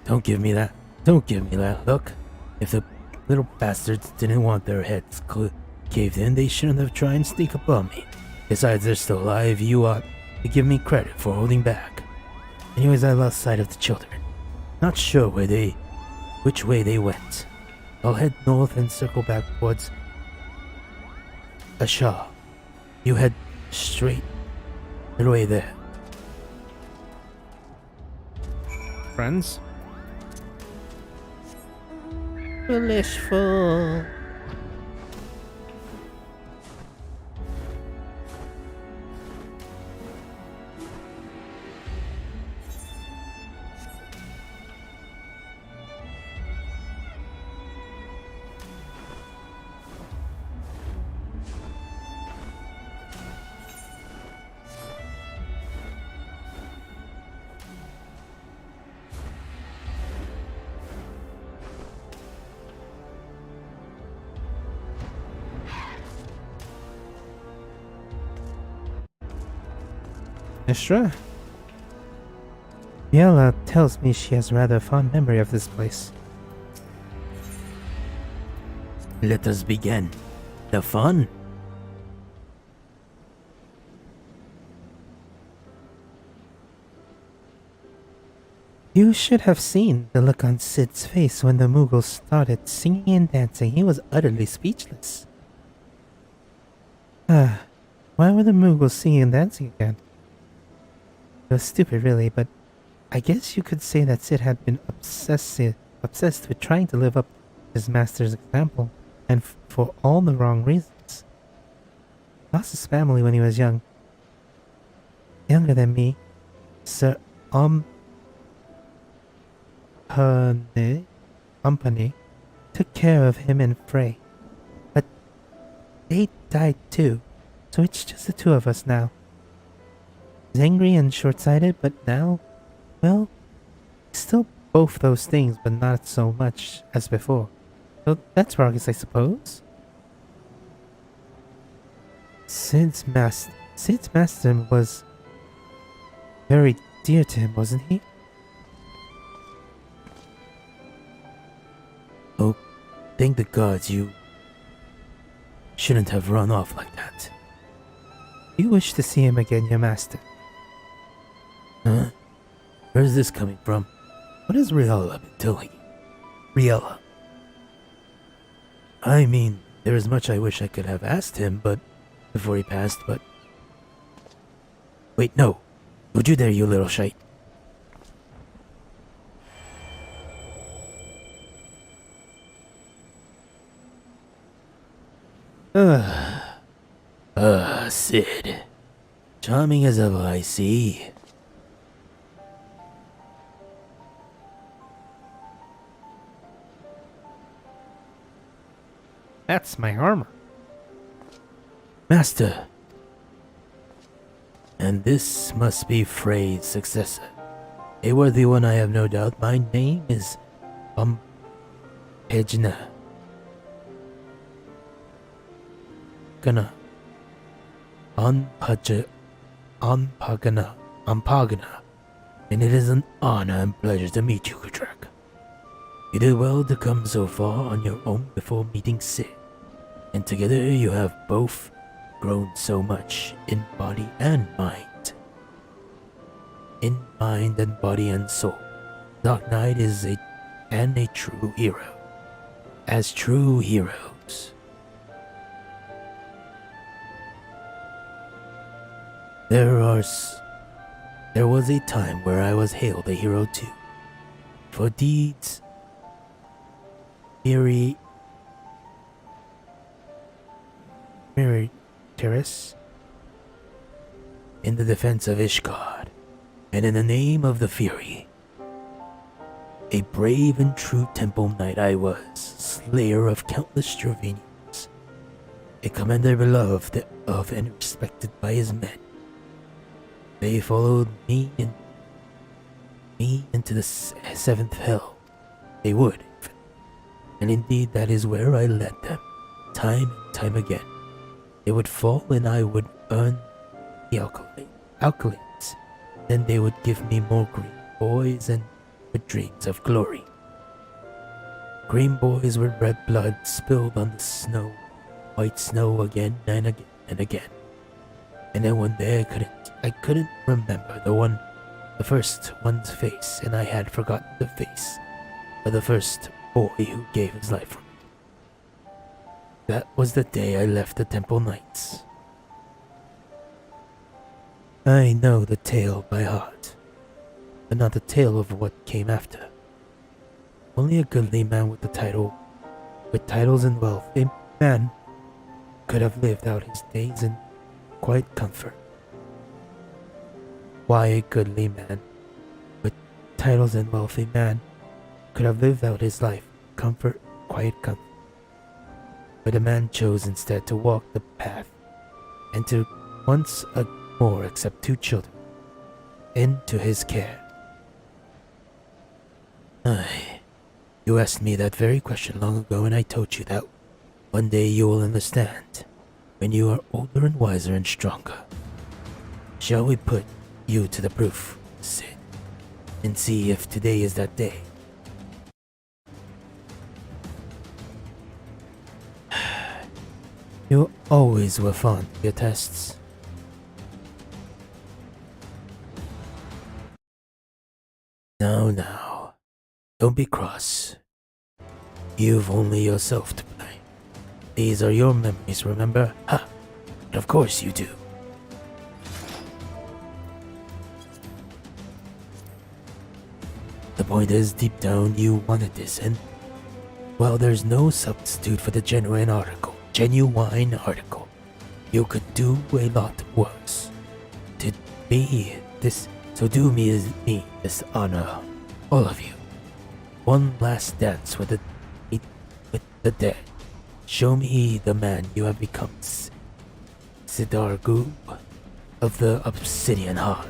Don't give me that. Don't give me that look. If the little bastards didn't want their heads caved in, they shouldn't have tried and sneak up on me. Besides, they're still alive. You ought to give me credit for holding back. Anyways, I lost sight of the children. Not sure which way they went. I'll head north and circle back towards Asha. You head straight the way there. Friends? Foolishful. Ishra? Yella tells me she has rather fond memory of this place. Let us begin. The fun? You should have seen the look on Sid's face when the Mughals started singing and dancing. He was utterly speechless. Why were the Mughals singing and dancing again? It was stupid, really, but I guess you could say that Sid had been obsessed with trying to live up to his master's example, and for all the wrong reasons. Lost his family when he was young. Younger than me, Sir Umpany took care of him and Frey. But they died too, so it's just the two of us now. He's angry and short-sighted, but now, well, still both those things, but not so much as before. So that's progress, I suppose. Sid's master was very dear to him, wasn't he? Oh, thank the gods you shouldn't have run off like that. You wish to see him again, your master. Huh? Where's this coming from? What has Riella been telling you? Riella. I mean, there is much I wish I could have asked him, but before he passed, but... Wait, no. Don't you dare, you little shite. Sid. Charming as ever, I see. That's my armor. Master. And this must be Frey's successor. A worthy one, I have no doubt. My name is Pejna. Gonna Ampagana, and it is an honor and pleasure to meet you, Kudrak. You did well to come so far on your own before meeting Sid, and together you have both grown so much in body and mind. In mind and body and soul, Dark Knight is a true hero. As true heroes. There was a time where I was hailed a hero too. For deeds meritorious in the defense of Ishgard, and in the name of the Fury. A brave and true temple knight I was, slayer of countless Stravenians, a commander beloved of and respected by his men. They followed me into the seventh hell. They would, and indeed that is where I led them, time and time again. They would fall and I would earn the accolades. Then they would give me more green boys and with dreams of glory. Green boys with red blood spilled on the snow, white snow again and again and again. And then one day I couldn't remember the first one's face, and I had forgotten the face of the first boy who gave his life for me. That was the day I left the Temple Knights. I know the tale by heart, but not the tale of what came after. Only a goodly man with titles and wealth, a man could have lived out his days in quiet comfort. Why a goodly man with titles and wealth, a man could have lived out his life, quiet comfort. But the man chose instead to walk the path and to once more accept 2 children into his care. You asked me that very question long ago, and I told you that one day you will understand, when you are older and wiser and stronger. Shall we put you to the proof, Sid, and see if today is that day? You always were fond of your tests. Now, don't be cross. You've only yourself to blame. These are your memories, remember? Ha! And of course you do. The point is, deep down you wanted this, and well, there's no substitute for the genuine article. You could do a lot worse. To me, so do me this honor, all of you. One last dance with the dead. Show me the man you have become, Sidargu of the Obsidian Heart.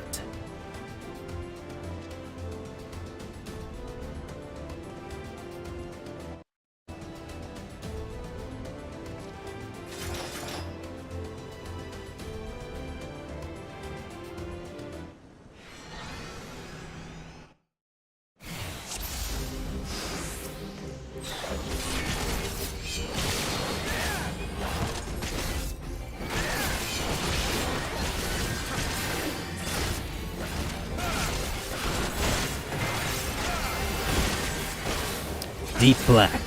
Deep black.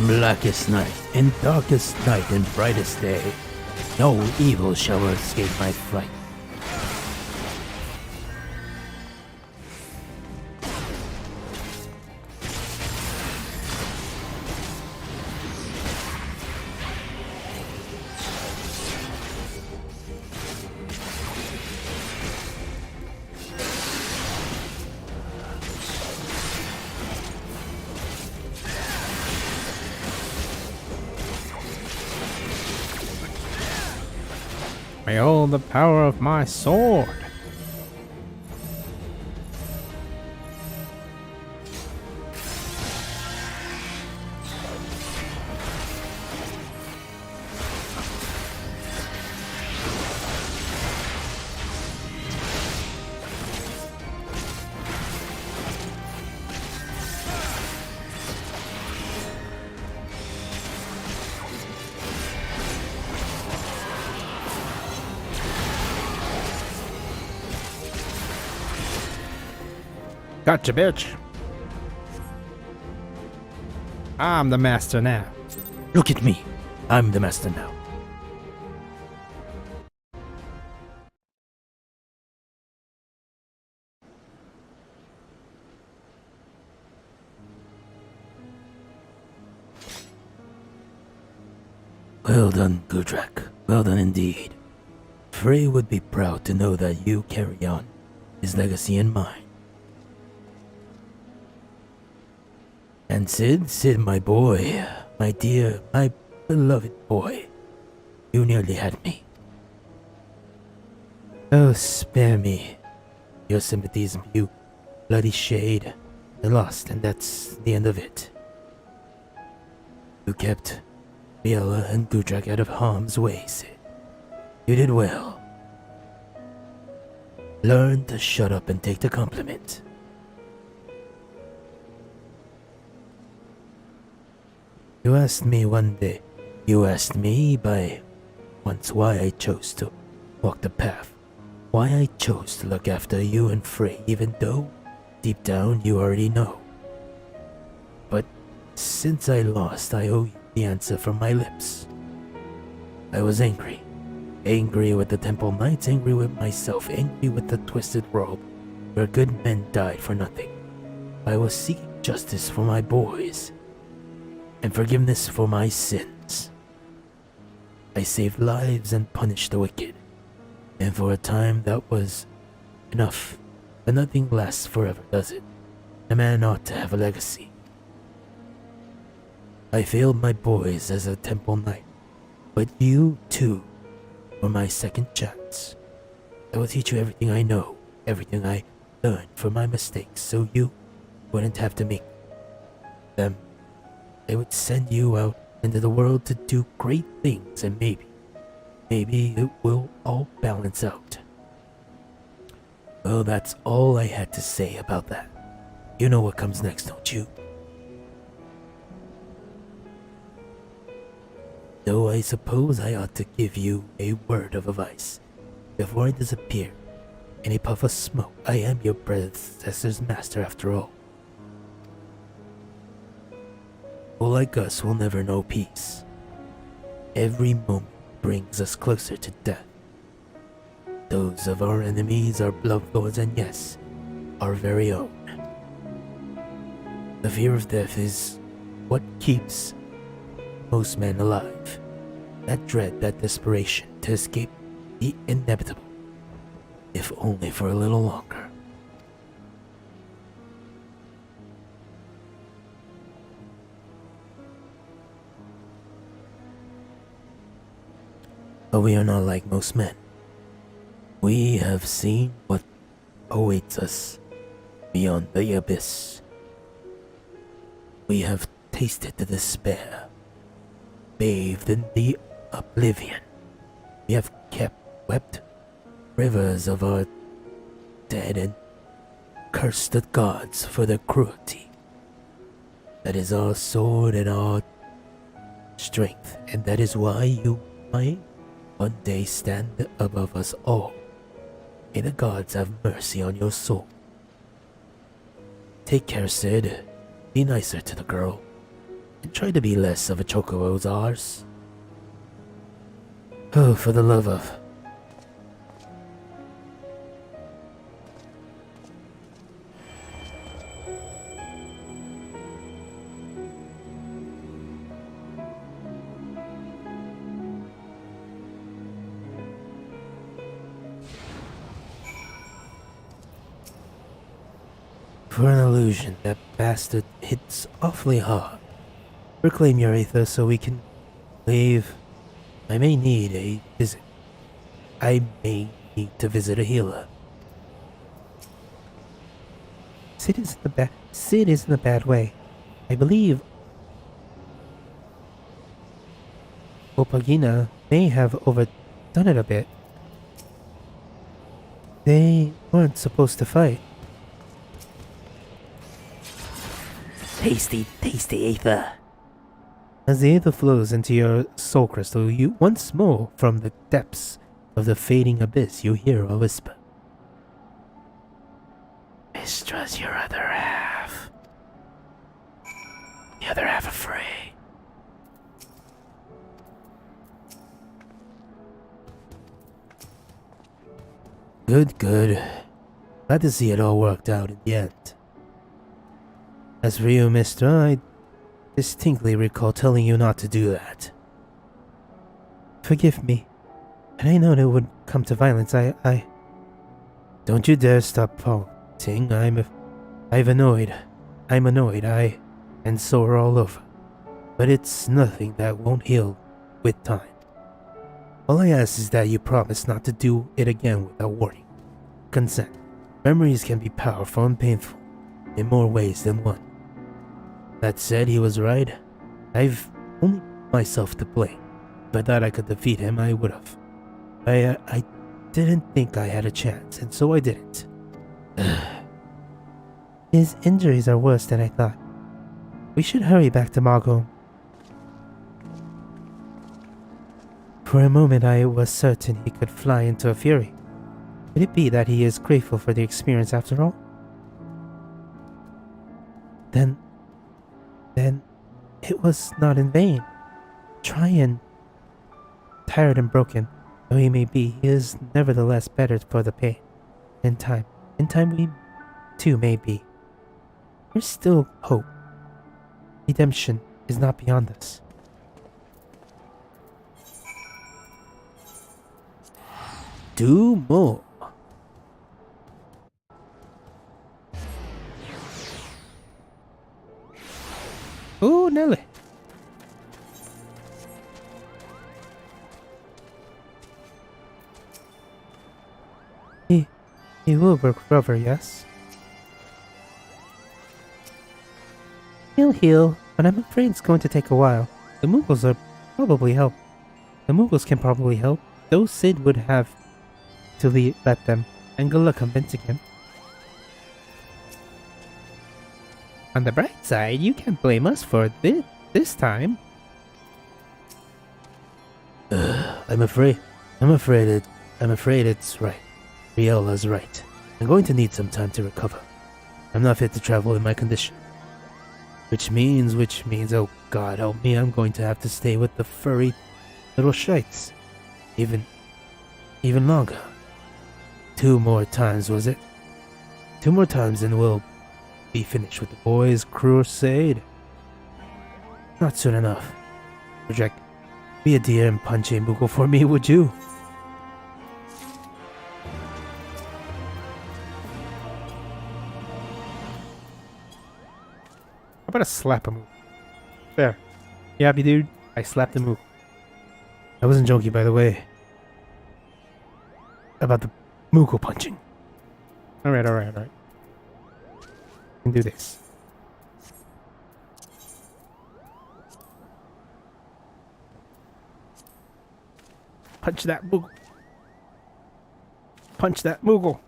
Blackest night, in darkest night, and brightest day, no evil shall escape my fright. Behold the power of my sword. Gotcha, bitch. I'm the master now. Look at me. I'm the master now. Well done, Gudrak. Well done indeed. Frey would be proud to know that you carry on his legacy and mine. And Sid, my boy, my dear, my beloved boy, you nearly had me. Oh, spare me your sympathies, you bloody shade. I lost, and that's the end of it. You kept Biela and Gudrak out of harm's way, Sid. You did well. Learn to shut up and take the compliment. You asked me one day, you asked me by once why I chose to walk the path, why I chose to look after you and Frey, even though deep down you already know. But since I lost, I owe you the answer from my lips. I was angry. Angry with the Temple Knights, angry with myself, angry with the twisted world where good men died for nothing. I was seeking justice for my boys and forgiveness for my sins. I saved lives and punished the wicked, and for a time that was enough. But nothing lasts forever, does it? A man ought to have a legacy. I failed my boys as a Temple Knight, but you, too, were my second chance. I will teach you everything I know, everything I learned from my mistakes, so you wouldn't have to make them. I would send you out into the world to do great things, and maybe it will all balance out. Well, that's all I had to say about that. You know what comes next, don't you? Though I suppose I ought to give you a word of advice before I disappear in a puff of smoke. I am your predecessor's master after all. People like us will never know peace. Every moment brings us closer to death. Those of our enemies are bloodlords, and yes, our very own. The fear of death is what keeps most men alive. That dread, that desperation to escape the inevitable, if only for a little longer. But we are not like most men. We have seen what awaits us beyond the abyss. We have tasted the despair, bathed in the oblivion. We have wept rivers of our dead and cursed the gods for their cruelty. That is our sword and our strength, and that is why you might one day stand above us all. May the gods have mercy on your soul. Take care, Sid. Be nicer to the girl. Try to be less of a chocobo's ours. Oh, for the love of... For an illusion, that bastard hits awfully hard. Reclaim your ether so we can leave. I may need a visit. I may need to visit a healer. Sid isn't a bad way. I believe Opagina may have overdone it a bit. They weren't supposed to fight. Tasty, tasty ether. As the ether flows into your soul crystal, you once more, from the depths of the fading abyss, you hear a whisper. Mistra's your other half. The other half afraid. Good, good. Glad to see it all worked out in the end. As for you, mister, I distinctly recall telling you not to do that. Forgive me. And I know it would come to violence. Don't you dare stop pouting. I'm annoyed, and sore all over. But it's nothing that won't heal with time. All I ask is that you promise not to do it again without warning. Consent. Memories can be powerful and painful, in more ways than one. That said, he was right. I've only myself to blame. If I thought I could defeat him, I would have. I didn't think I had a chance, and so I didn't. His injuries are worse than I thought. We should hurry back to Margot. For a moment I was certain he could fly into a fury. Could it be that he is grateful for the experience after all? Then it was not in vain. Tired and broken though he may be, he is nevertheless better for the pain. In time we too may be. There's still hope. Redemption is not beyond us. Do more. Oh, Nelly. He will recover, yes? He'll heal, but I'm afraid it's going to take a while. The Muggles can probably help, though Sid would have to let them, and good luck convincing him. On the bright side, you can't blame us for this time. I'm afraid it's right. Riella's right. I'm going to need some time to recover. I'm not fit to travel in my condition. Which means, oh God help me, I'm going to have to stay with the furry little shites. Even longer. 2 more times, was it? 2 more times and we'll be finished with the boys' crusade. Not soon enough. Project, be a dear and punch a Moogle for me, would you? How about a slap a Moogle? There. You happy, dude? I slapped a Moogle. I wasn't joking, by the way. About the Moogle punching. Alright. Can do this. Punch that Moogle. Punch that Moogle.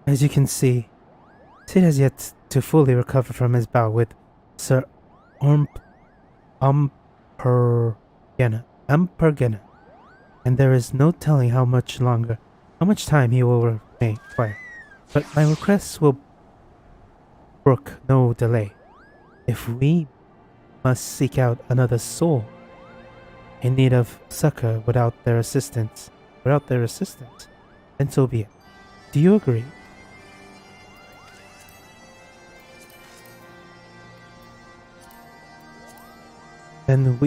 As you can see, Sid has yet to fully recover from his bout with Sir Umpergena, and there is no telling how much how much time he will require, but my requests will brook no delay. If we must seek out another soul in need of succor without their assistance, then so be it. Do you agree? Then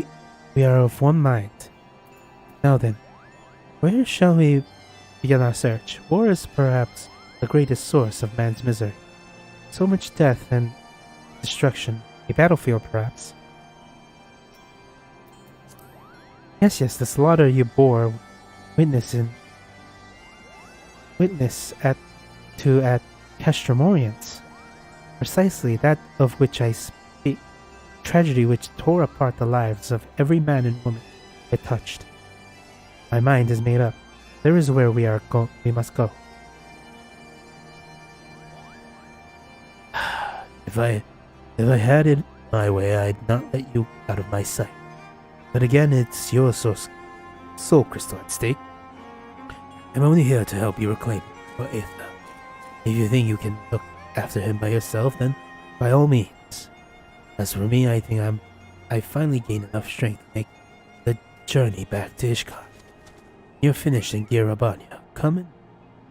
we are of one mind. Now then, where shall we begin our search? War is perhaps the greatest source of man's misery. So much death and destruction. A battlefield, perhaps. Yes, the slaughter you bore witness at Castramorians. Precisely that of which I speak. Tragedy which tore apart the lives of every man and woman it touched. My mind is made up. There is where we must go. If I had it my way, I'd not let you out of my sight. But again, it's your soul crystal at stake. I'm only here to help you reclaim him for Aether. If you think you can look after him by yourself, then by all means. As for me, I think I finally gained enough strength to make the journey back to Ishkar. You're finished in Girabanya. Come and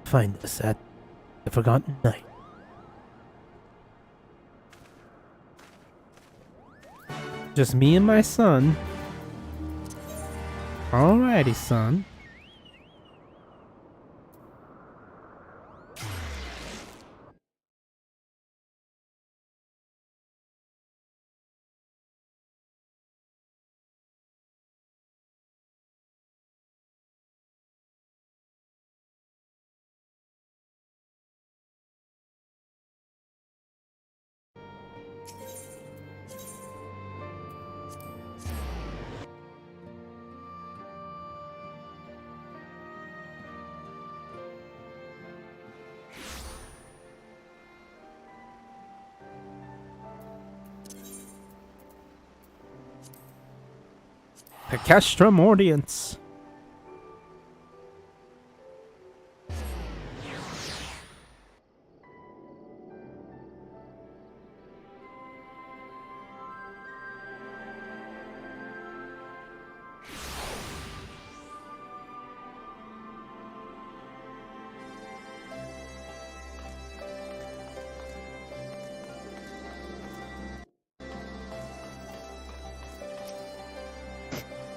find us at the Forgotten Night. Just me and my son. Alrighty, son. The Castrum audience.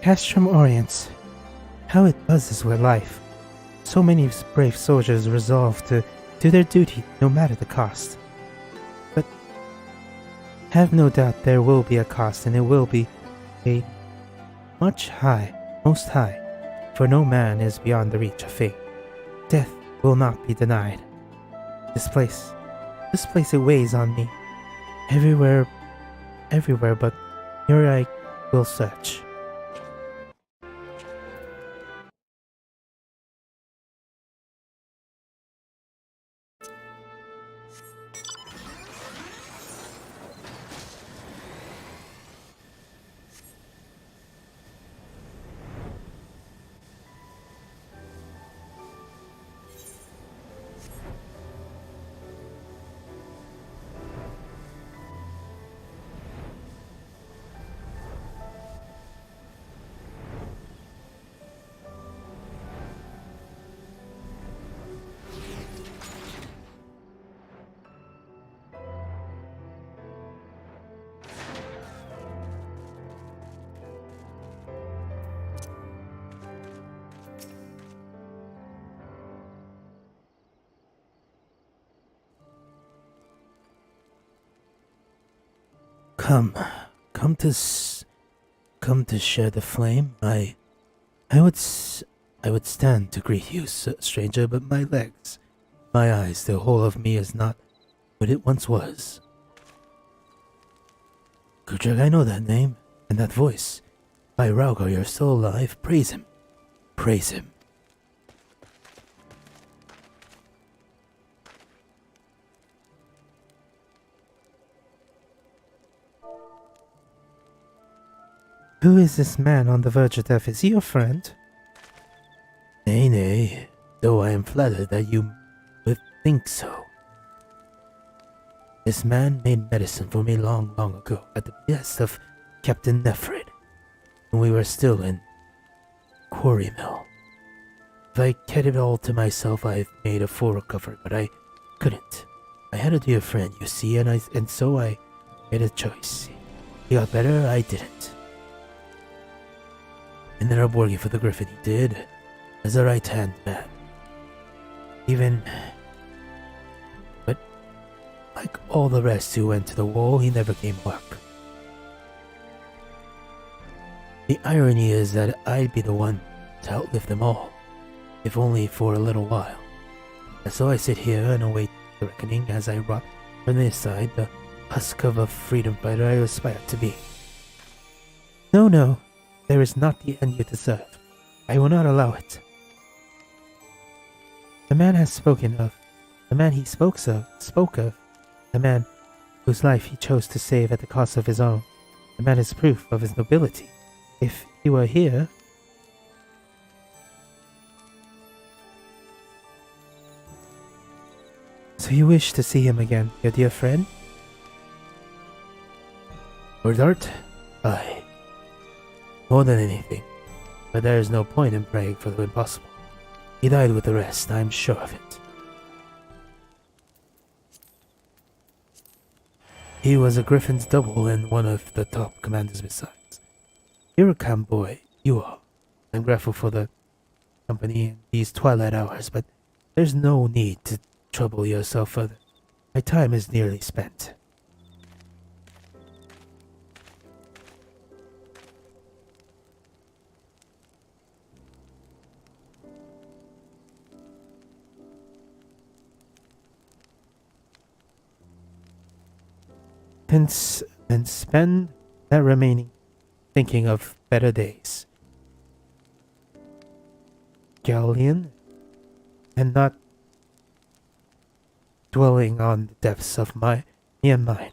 Castrum Orients. How it buzzes with life. So many brave soldiers resolve to do their duty no matter the cost. But have no doubt there will be a cost, and it will be a most high, for no man is beyond the reach of fate. Death will not be denied. This place it weighs on me. Everywhere, but here I will search. Come to share the flame. I would stand to greet you, stranger, but my legs, my eyes, the whole of me is not what it once was. Gudreg, I know that name and that voice. By Raugar, you're still alive. Praise him. Praise him. Who is this man on the verge of death? Is he your friend? Nay, though I am flattered that you would think so. This man made medicine for me long, long ago at the behest of Captain Nefrid, when we were still in Quarry Mill. If I kept it all to myself, I've made a full recovery, but I couldn't. I had a dear friend, you see, and so I made a choice. He got better, I didn't. And then working for the Griffin, he did, as a right-hand man. But like all the rest who went to the wall, he never came back. The irony is that I'd be the one to outlive them all, if only for a little while. And so I sit here and await the reckoning as I rot from this side, the husk of a freedom fighter I aspire to be. No, no, there is not the end you deserve. I will not allow it. The man he spoke of, the man whose life he chose to save at the cost of his own, the man is proof of his nobility. If he were here... So you wish to see him again, your dear friend? Lord Art? Aye. More than anything. But there is no point in praying for the impossible. He died with the rest, I'm sure of it. He was a Griffin's double and one of the top commanders besides. You're a calm boy, you are. I'm grateful for the company in these twilight hours, but there's no need to trouble yourself further. My time is nearly spent. Then spend that remaining thinking of better days, Galleon, and not dwelling on the depths of me and mine.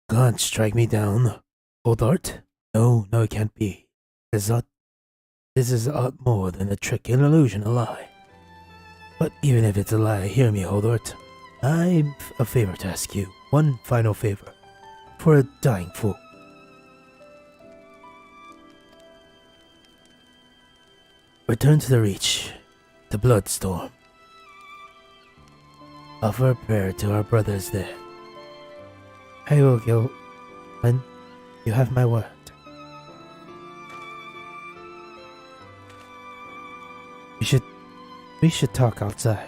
God strike me down. Old Art? No, it can't be. This is aught more than a trick, an illusion, a lie. But even if it's a lie, hear me, Holdort. I've a favor to ask you. One final favor. For a dying fool. Return to the Reach. The Bloodstorm. Offer a prayer to our brothers there. I will go, and you have my word. We should talk outside.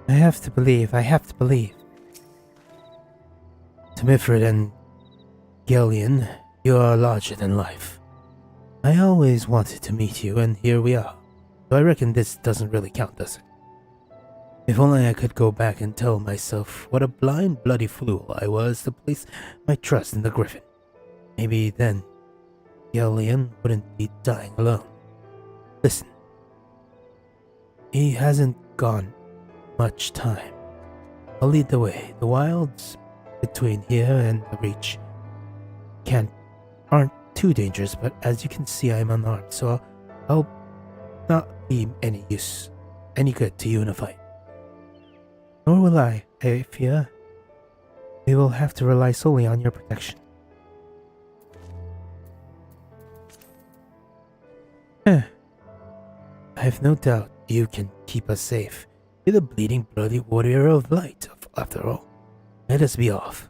I have to believe. To Mifrid and Gellion, you are larger than life. I always wanted to meet you, and here we are. So I reckon this doesn't really count, does it? If only I could go back and tell myself what a blind, bloody fool I was to place my trust in the Griffin. Maybe then, Gellion wouldn't be dying alone. Listen. He hasn't gone much time. I'll lead the way. The wilds between here and the reach aren't too dangerous, but as you can see, I'm unarmed, so I'll not be any good to you in a fight. Nor will I fear. We will have to rely solely on your protection. I have no doubt you can keep us safe. You're the bleeding, bloody warrior of light, after all. Let us be off.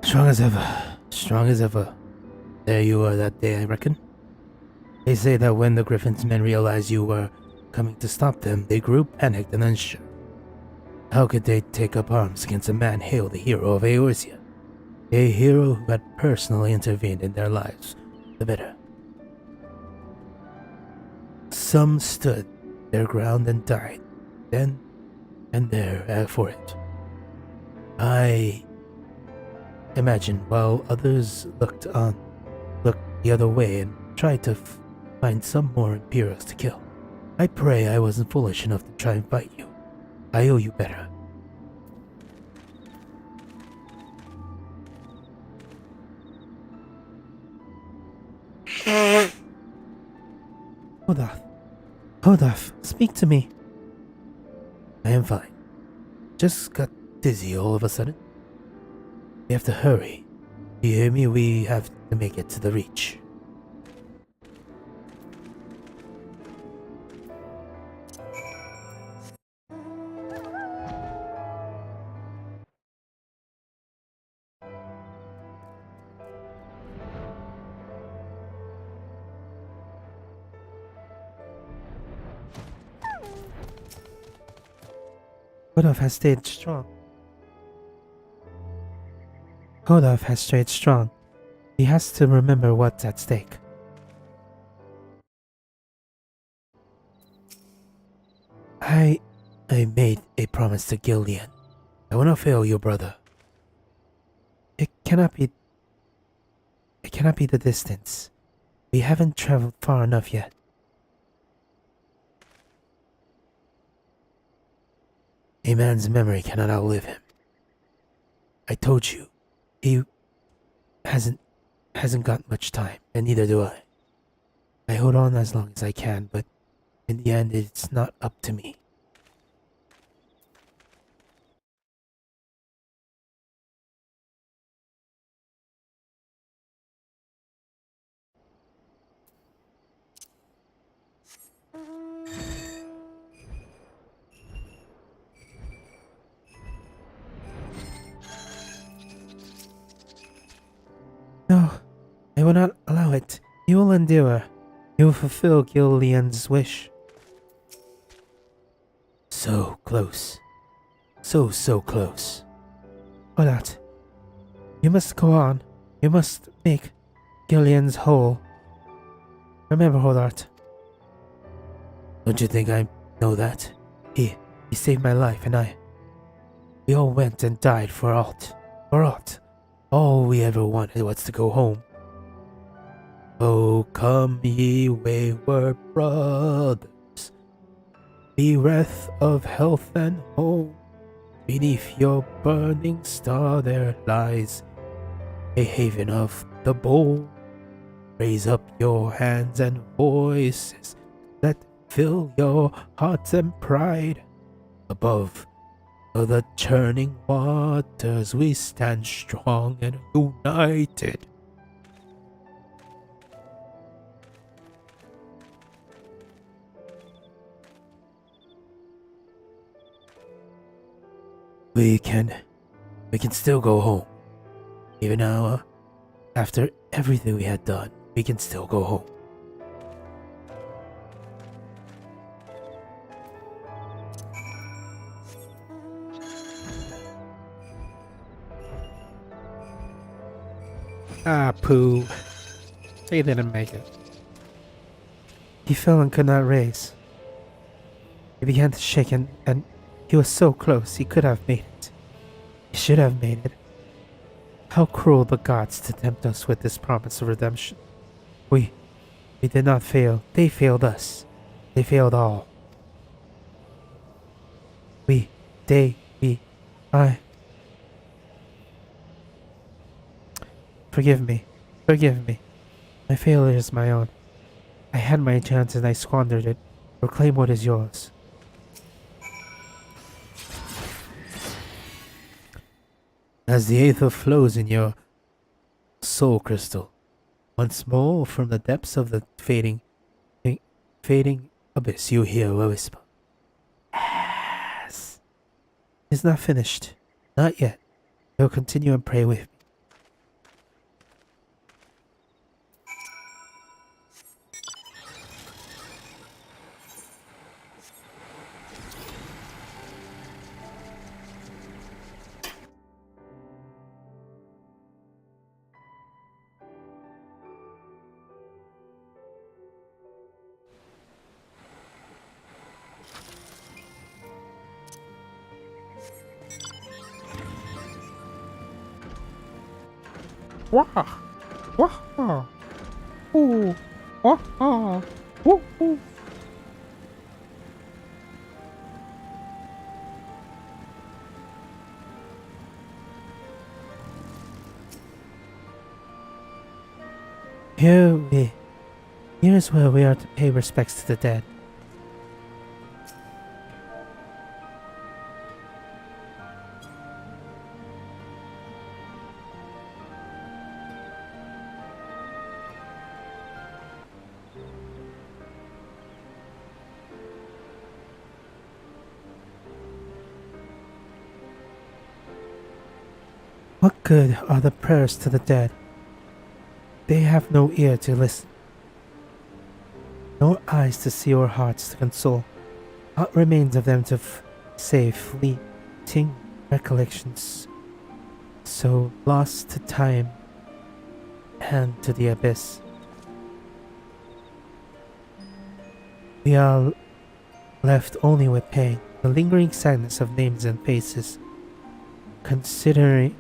Strong as ever. Strong as ever. There you were that day, I reckon. They say that when the Griffin's men realized you were coming to stop them, they grew panicked and unsure. How could they take up arms against a man hailed the hero of Eorzea? A hero who had personally intervened in their lives, the better. Some stood their ground and died, then and there for it. I imagine while others looked the other way and tried to find some more Imperials to kill. I pray I wasn't foolish enough to try and fight you. I owe you better. Hodaf, speak to me. I am fine. Just got dizzy all of a sudden. We have to hurry. You hear me? We have to make it to the Reach. Hodaf has stayed strong. Hodaf has stayed strong. He has to remember what's at stake. I made a promise to Gillian. I will not fail your brother. It cannot be the distance. We haven't traveled far enough yet. A man's memory cannot outlive him. I told you, he hasn't got much time, and neither do I. I hold on as long as I can, but in the end, it's not up to me. No, I will not allow it. You will endure. You will fulfill Gillian's wish. So close. So close. Hodaf, you must go on. You must make Gillian's whole. Remember, Hodaf. Don't you think I know that? He saved my life, and we all went and died for aught. All we ever wanted was to go home. Oh, come ye wayward brothers, bereft of health and home. Beneath your burning star there lies a haven of the bold. Raise up your hands and voices that fill your hearts and pride. Above the churning waters we stand strong and united. We can still go home. Even now, after everything we had done, we can still go home. Ah, poo. He didn't make it. He fell and could not raise. He began to shake and he was so close he could have made it. He should have made it. How cruel the gods to tempt us with this promise of redemption. We did not fail. They failed us. They failed all. I. Forgive me. Forgive me. My failure is my own. I had my chance and I squandered it. Reclaim what is yours. As the aether flows in your soul crystal, once more from the depths of the fading abyss, you hear a whisper. Yes. It's not finished. Not yet. You'll continue and pray with me. Wah! Wah! Ooh! Wah! Woo! Woo! Here's where we are to pay respects to the dead. What good are the prayers to the dead? They have no ear to listen, nor eyes to see or hearts to console. What remains of them to save fleeting recollections, so lost to time and to the abyss? We are left only with pain, the lingering sadness of names and faces, considered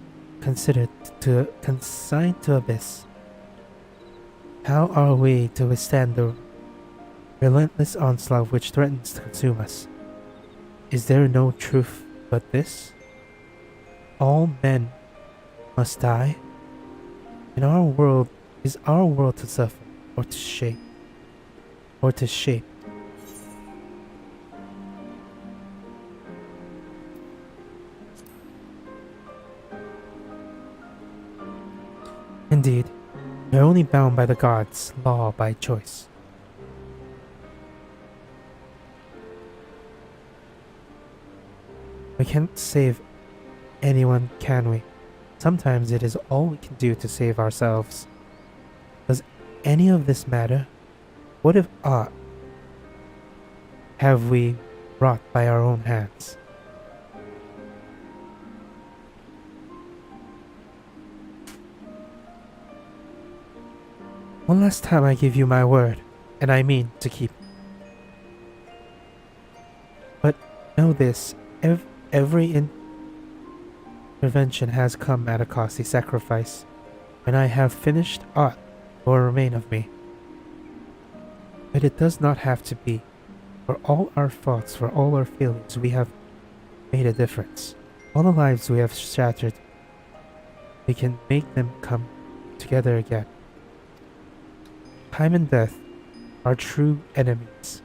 to consigned to abyss. How are we to withstand the relentless onslaught which threatens to consume us? Is there no truth but this? All men must die, and our world is our world to suffer or to shape. Indeed, we are only bound by the gods' law by choice. We can't save anyone, can we? Sometimes it is all we can do to save ourselves. Does any of this matter? What if aught have we wrought by our own hands? One last time I give you my word, and I mean to keep it. But know this, every Prevention has come at a costly sacrifice. When I have finished, aught will remain of me. But it does not have to be. For all our faults, for all our failures, we have made a difference. All the lives we have shattered, we can make them come together again. Time and death are true enemies.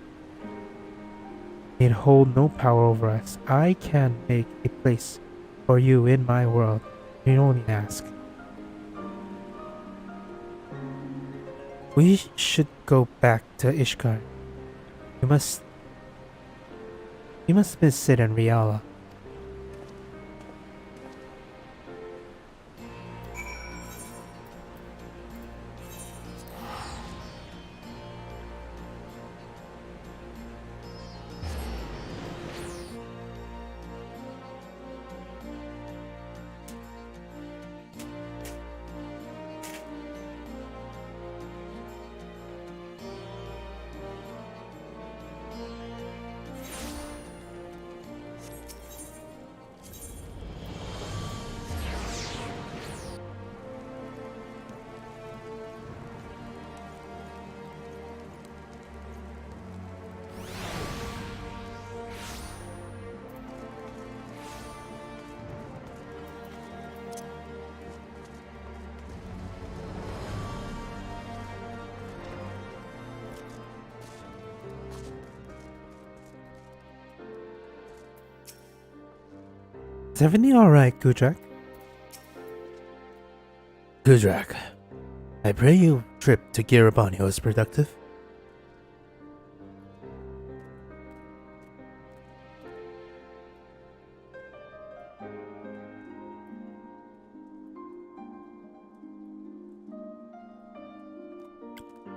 They hold no power over us. I can make a place for you in my world. You only ask. We should go back to Ishkar. You must visit in Riala. Is everything alright, Gudrak? Gudrak, I pray your trip to Girabania was productive.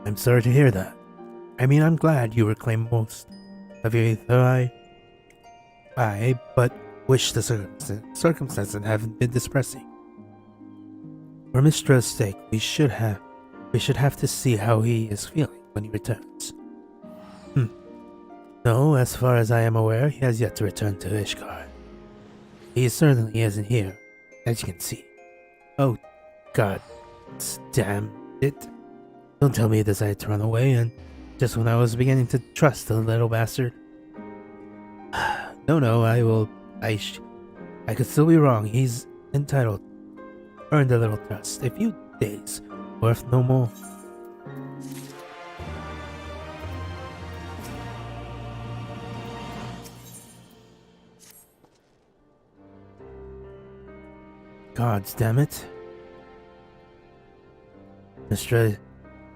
I'm sorry to hear that. I mean, I'm glad you reclaimed most of your ether. But wish the circumstances haven't been depressing. For Mistra's sake, we should have to see how he is feeling when he returns. No, as far as I am aware, he has yet to return to Ishkar. He certainly isn't here, as you can see. Oh, God, damn it. Don't tell me he decided to run away, and just when I was beginning to trust the little bastard. No, I could still be wrong. He's entitled. Earned a little trust. A few days, worth no more. Gods damn it. Mistra,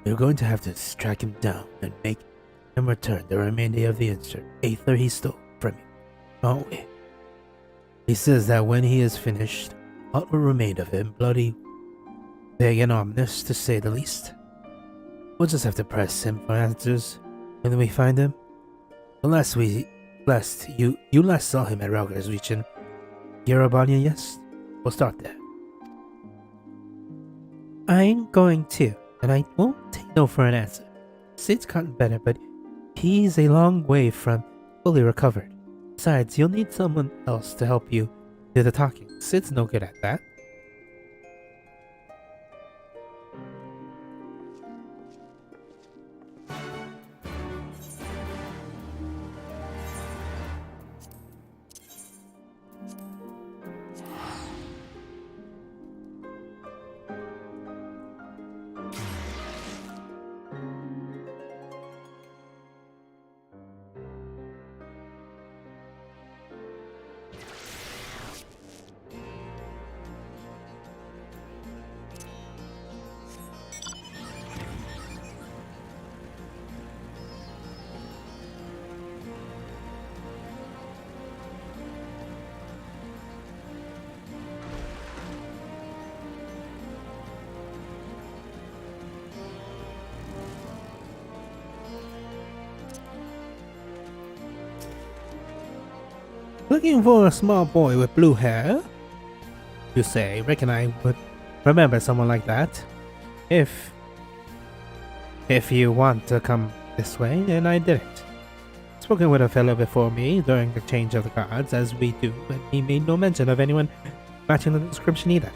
you're going to have to track him down and make him return the remainder of the Aether he stole from you, aren't we? He says that when he is finished, what will remain of him, bloody, big and ominous to say the least. We'll just have to press him for answers when we find him. You last saw him at Rauger's Reach in Girabania, yes? We'll start there. I'm going to, and I won't take no for an answer. Sid's gotten better, but he's a long way from fully recovered. Besides, you'll need someone else to help you do the talking. Sid's no good at that. Looking for a small boy with blue hair? You say, reckon I would remember someone like that. If you want to come this way, then I didn't. Spoken with a fellow before me during the change of the guards, as we do, and he made no mention of anyone matching the description either.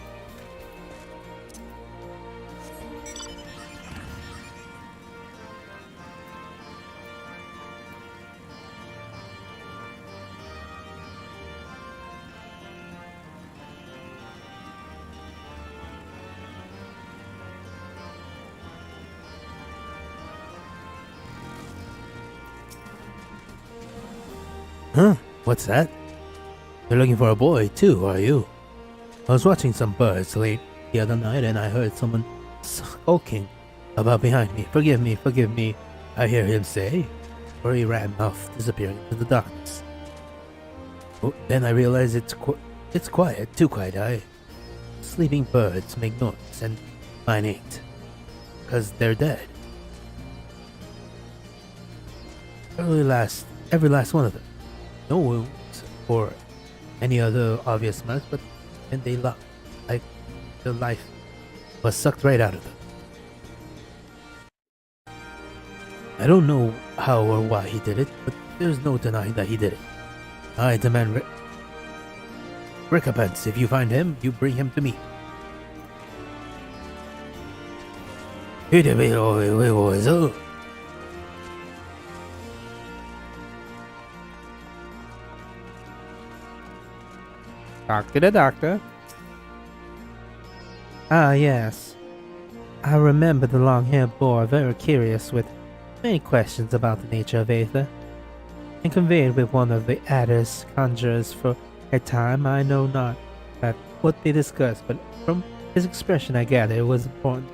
Huh? What's that? You're looking for a boy too, are you? I was watching some birds late the other night and I heard someone skulking about behind me. Forgive me, forgive me, I hear him say, or he ran off, disappearing into the darkness. Oh, then I realized it's quiet, too quiet. Sleeping birds make noise and mine ain't, 'cause they're dead. Every last one of them. No wounds or any other obvious marks, but then they lost. Like the life was sucked right out of them. I don't know how or why he did it, but there's no denying that he did it. I demand recompense. If you find him, you bring him to me. Talk to the doctor. Ah, yes. I remember the long-haired boy, very curious with many questions about the nature of Aether, and conveyed with one of the Adder's conjurers for a time. I know not that what they discussed, but from his expression I gather it was important.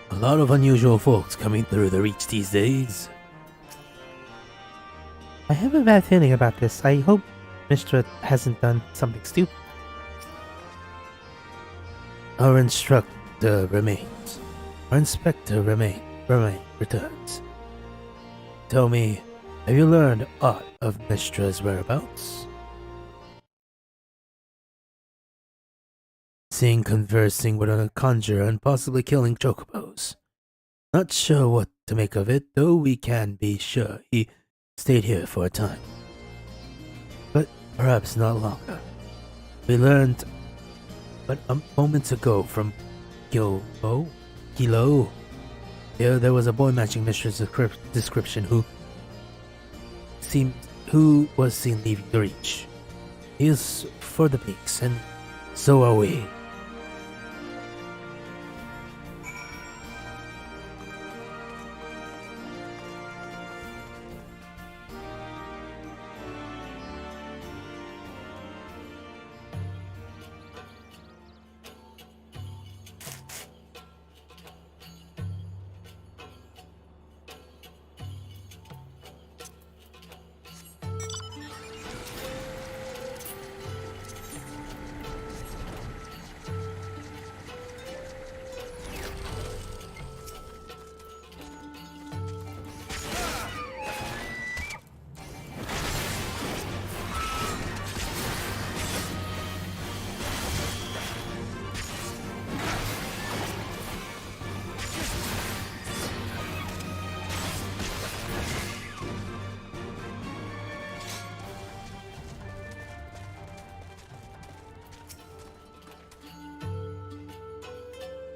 A lot of unusual folks coming through the reach these days. I have a bad feeling about this. I hope Mistra hasn't done something stupid. Our instructor remains. Our inspector returns. Tell me, have you learned aught of Mistra's whereabouts? Seen conversing with a conjurer and possibly killing chocobos. Not sure what to make of it, though we can be sure he stayed here for a time. But perhaps not longer. We learned but moments ago from Kilo. There was a boy matching Mistra's description who was seen leaving the reach. He is for the peaks, and so are we.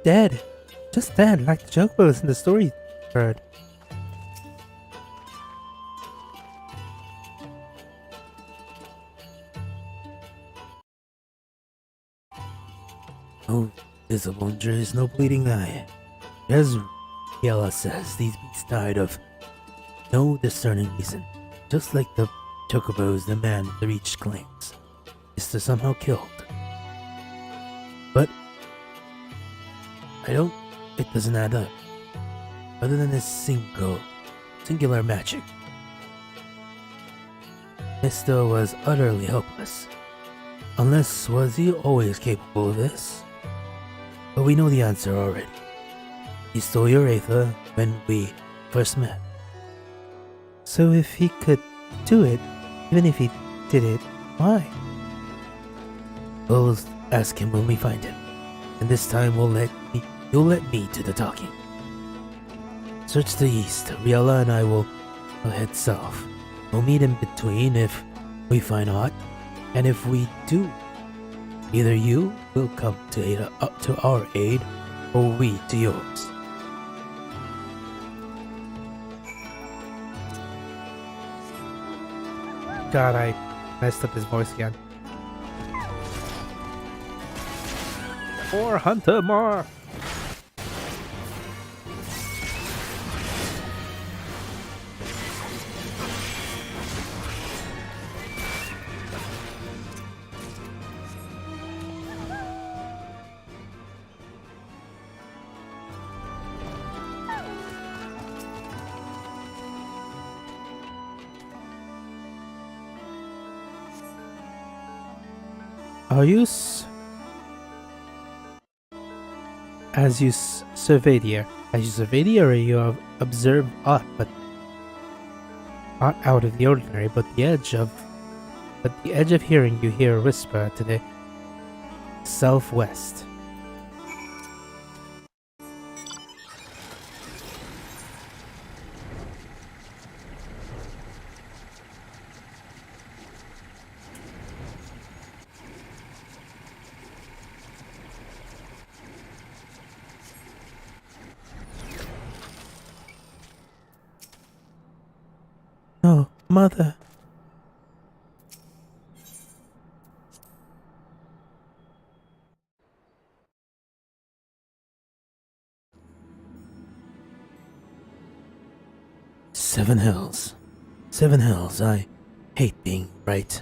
Dead. Just dead, like the chocobos in the story heard. No visible injuries, no bleeding eye. As Yella says, these beasts died of no discerning reason. Just like the chocobos the man the reach claims is to somehow killed. But it doesn't add up. Other than this singular magic. Mista was utterly helpless. Unless, was he always capable of this? But we know the answer already. He stole your Aether when we first met. So if he could do it, even if he did it, why? We'll ask him when we find him. And this time you'll let me do the talking. Search the east. Riella and I will head south. We'll meet in between if we find aught. And if we do, either you will come to our aid, or we to yours. God, I messed up his voice again. More hunter, more! Are you as you surveyed here, or you have observed aught but not out of the ordinary, but the edge of hearing you hear a whisper to the southwest. No, Mother. Seven hells. Seven hells. I hate being right.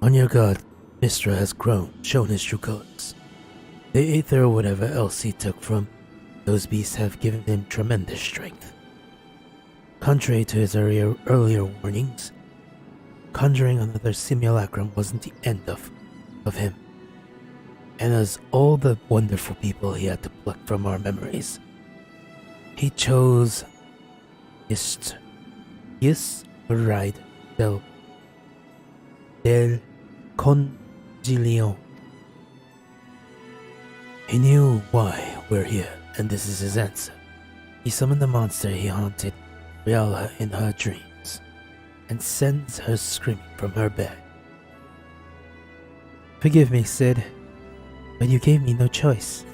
On your god, Mistra has shown his true colors. The Aether or whatever else he took from those beasts have given him tremendous strength. Contrary to his earlier warnings, conjuring another simulacrum wasn't the end of him. And as all the wonderful people he had to pluck from our memories, he chose Yis Ride del Congileon. He knew why we're here, and this is his answer. He summoned the monster he haunted Rialla in her dreams, and sends her screaming from her bed. Forgive me, Sid, but you gave me no choice.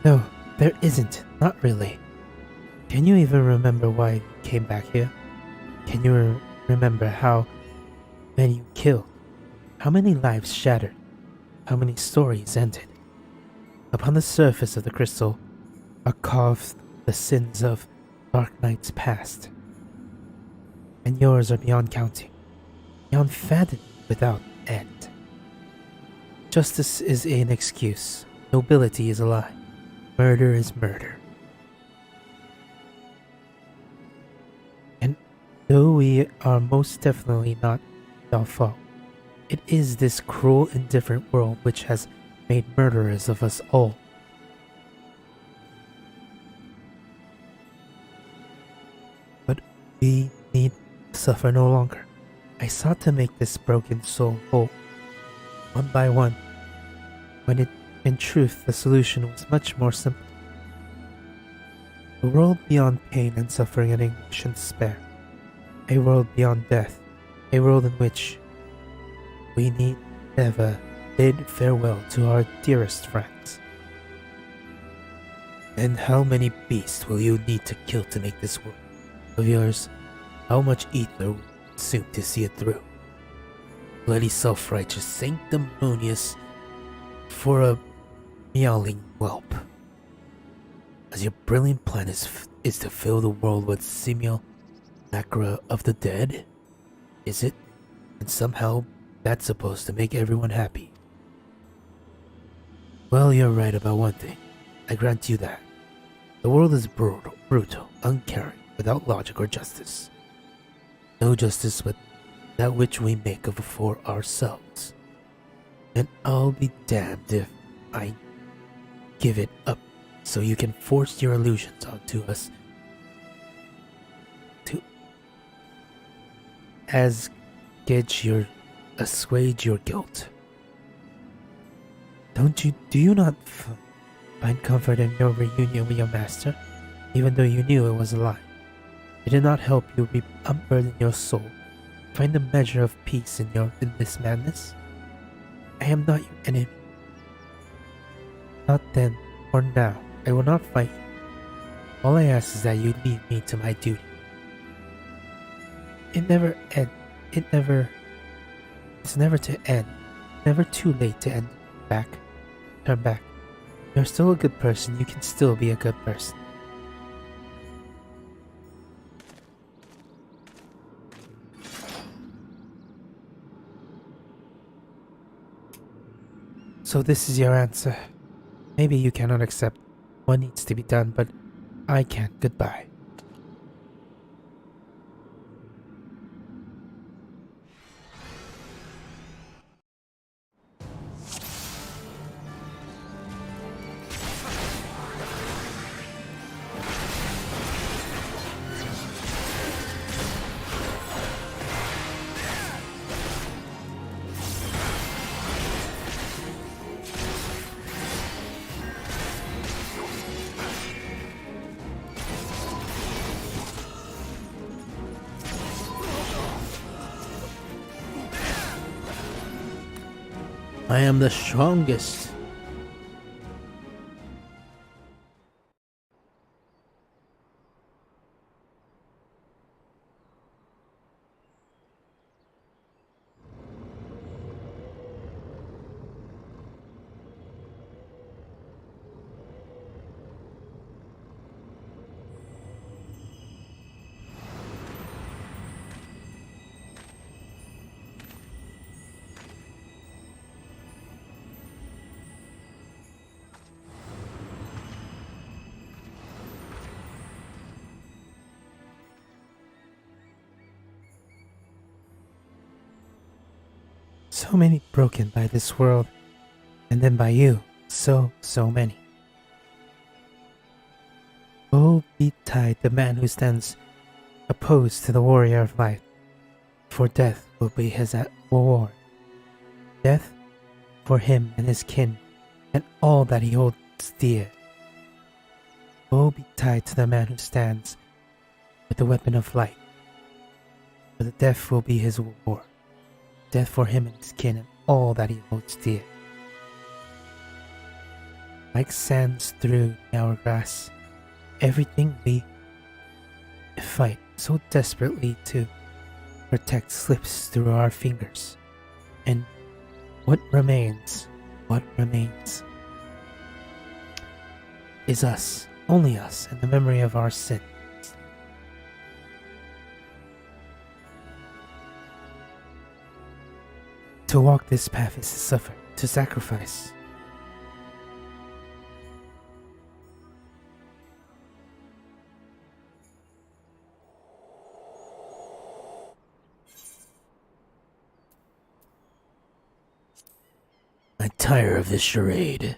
No, there isn't. Not really. Can you even remember why you came back here? Can you remember how many you killed? How many lives shattered? How many stories ended? Upon the surface of the crystal are carved the sins of dark nights past. And yours are beyond counting, beyond fathoming, without end. Justice is an excuse. Nobility is a lie. Murder is murder. And though we are most definitely not our fault, it is this cruel, indifferent world which has made murderers of us all. But we need suffer no longer. I sought to make this broken soul whole, one by one, when in truth the solution was much more simple. A world beyond pain and suffering and anguish and despair. A world beyond death. A world in which we need never bid farewell to our dearest friends. And how many beasts will you need to kill to make this world of yours? How much ether will consume to see it through? Bloody self-righteous sanctimonious for a meowing whelp. As your brilliant plan is to fill the world with simulacra of the dead? Is it? And somehow that's supposed to make everyone happy. Well, you're right about one thing. I grant you that. The world is brutal, uncaring, without logic or justice. No justice but that which we make of for ourselves. And I'll be damned if I give it up so you can force your illusions onto us to assuage your guilt. Do you not find comfort in your reunion with your master, even though you knew it was a lie? Did it not help you unburden your soul, find a measure of peace in this madness? I am not your enemy. Not then or now. I will not fight you. All I ask is that you leave me to my duty. It's never to end. Never too late to turn back. You're still a good person. You can still be a good person. So this is your answer. Maybe you cannot accept what needs to be done, but I can. Goodbye. I am the strongest. So many broken by this world, and then by you. So many. Woe betide the man who stands opposed to the warrior of light, for death will be his reward. Death for him and his kin, and all that he holds dear. Woe betide to the man who stands with the weapon of light, for the death will be his reward. Death for him and his kin and all that he holds dear. Like sands through the hourglass, everything we fight so desperately to protect slips through our fingers. And what remains is us, only us, and the memory of our sin. To walk this path is to suffer, to sacrifice. I tire of this charade.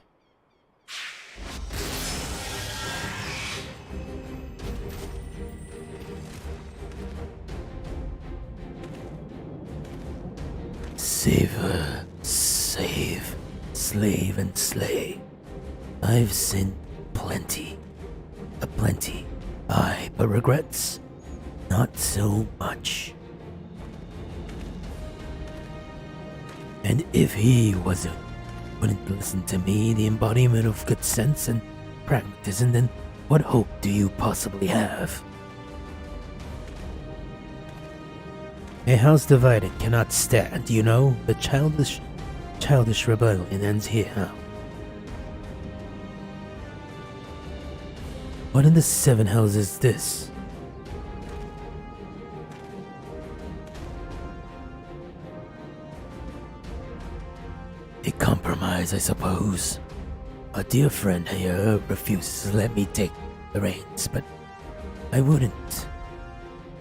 Save, slave and slay. I've sinned plenty. Aplenty. Aye, but regrets? Not so much. And if he wouldn't listen to me, the embodiment of good sense and pragmatism, then what hope do you possibly have? A house divided cannot stand, you know. The childish rebellion ends here, huh? What in the seven hells is this? A compromise, I suppose. A dear friend here refuses to let me take the reins, but I wouldn't.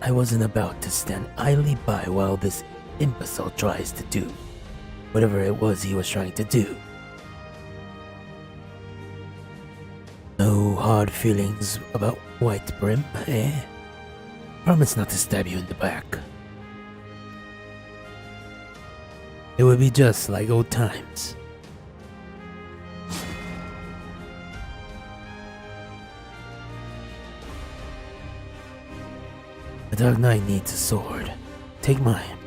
I wasn't about to stand idly by while this imbecile tries to do whatever it was he was trying to do. No hard feelings about White Brim, eh? Promise not to stab you in the back. It would be just like old times. The Dark Knight needs a sword. Take mine.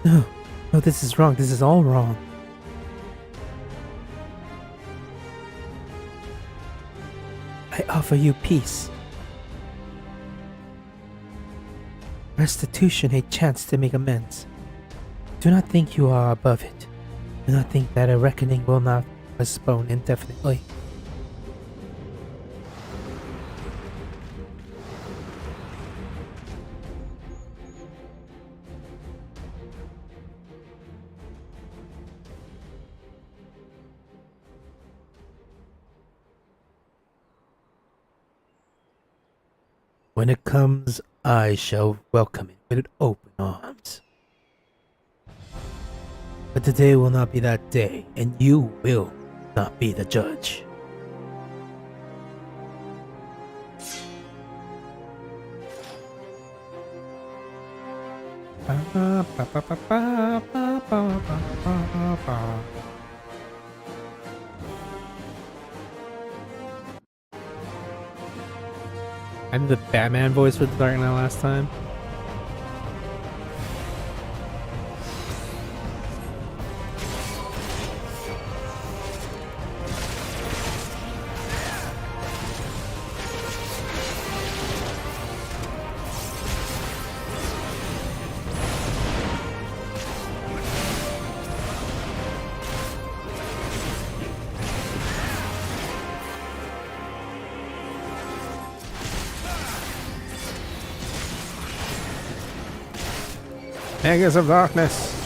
No, no, this is wrong. This is all wrong. I offer you peace. Restitution, a chance to make amends. Do not think you are above it. Do not think that a reckoning will not postpone indefinitely. When it comes, I shall welcome it with open arms. But today will not be that day, and you will not be the judge. I did the Batman voice for the Dark Knight last time. Megas of Darkness.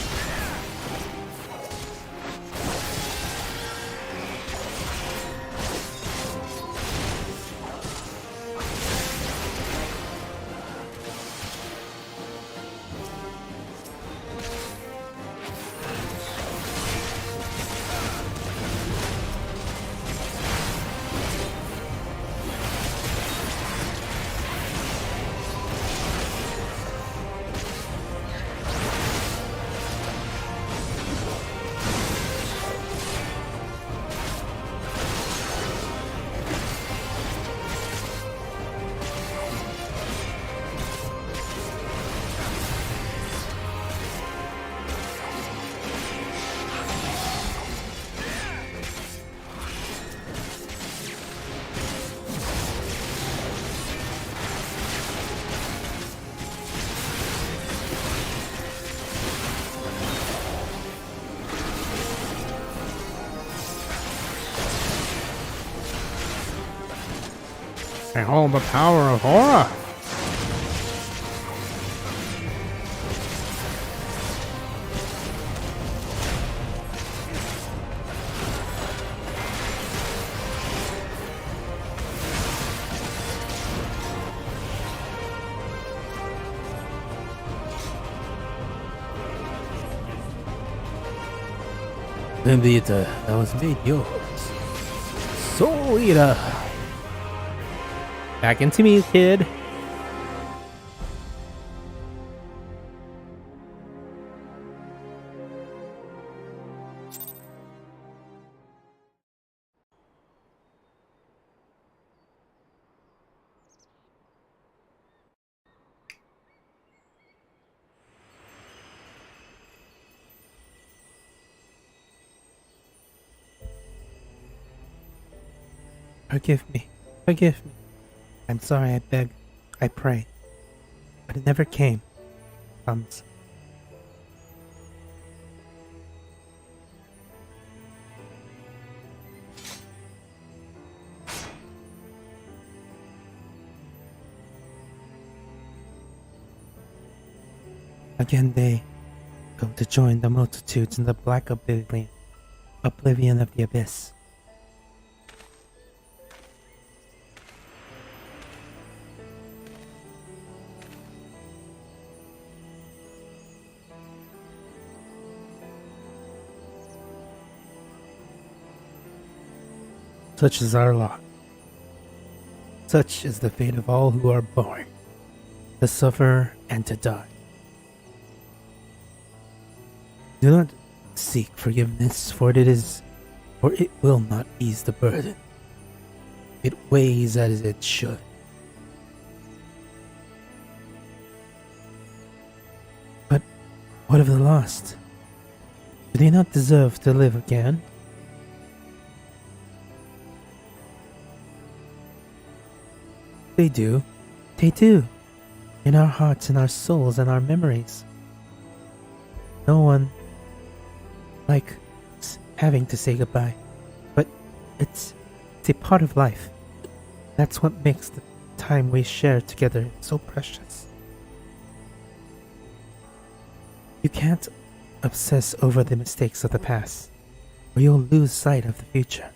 I hold the power of Aura. Bendita, that was made yours. Soul Eater. Back into me, kid. Forgive me. Forgive me. I'm sorry, I beg. I pray. But it never came. Comes. Again they go to join the multitudes in the black oblivion of the abyss. Such is our lot. Such is the fate of all who are born, to suffer and to die. Do not seek forgiveness, for it will not ease the burden. It weighs as it should. But what of the lost? Do they not deserve to live again? They do. They do. In our hearts, in our souls, and our memories. No one likes having to say goodbye, but it's a part of life. That's what makes the time we share together so precious. You can't obsess over the mistakes of the past, or you'll lose sight of the future.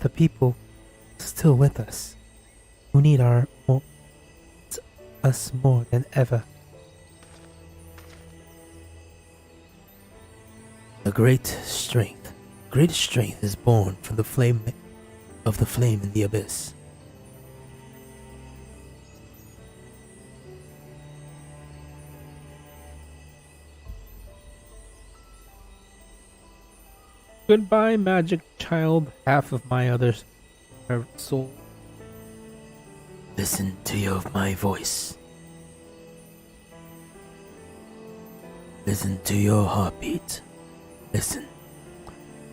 The people still with us, who need us more than ever. A greatest strength is born from the flame in the abyss. Goodbye, magic child, half of my other soul. Listen to my voice. Listen to your heartbeat. Listen.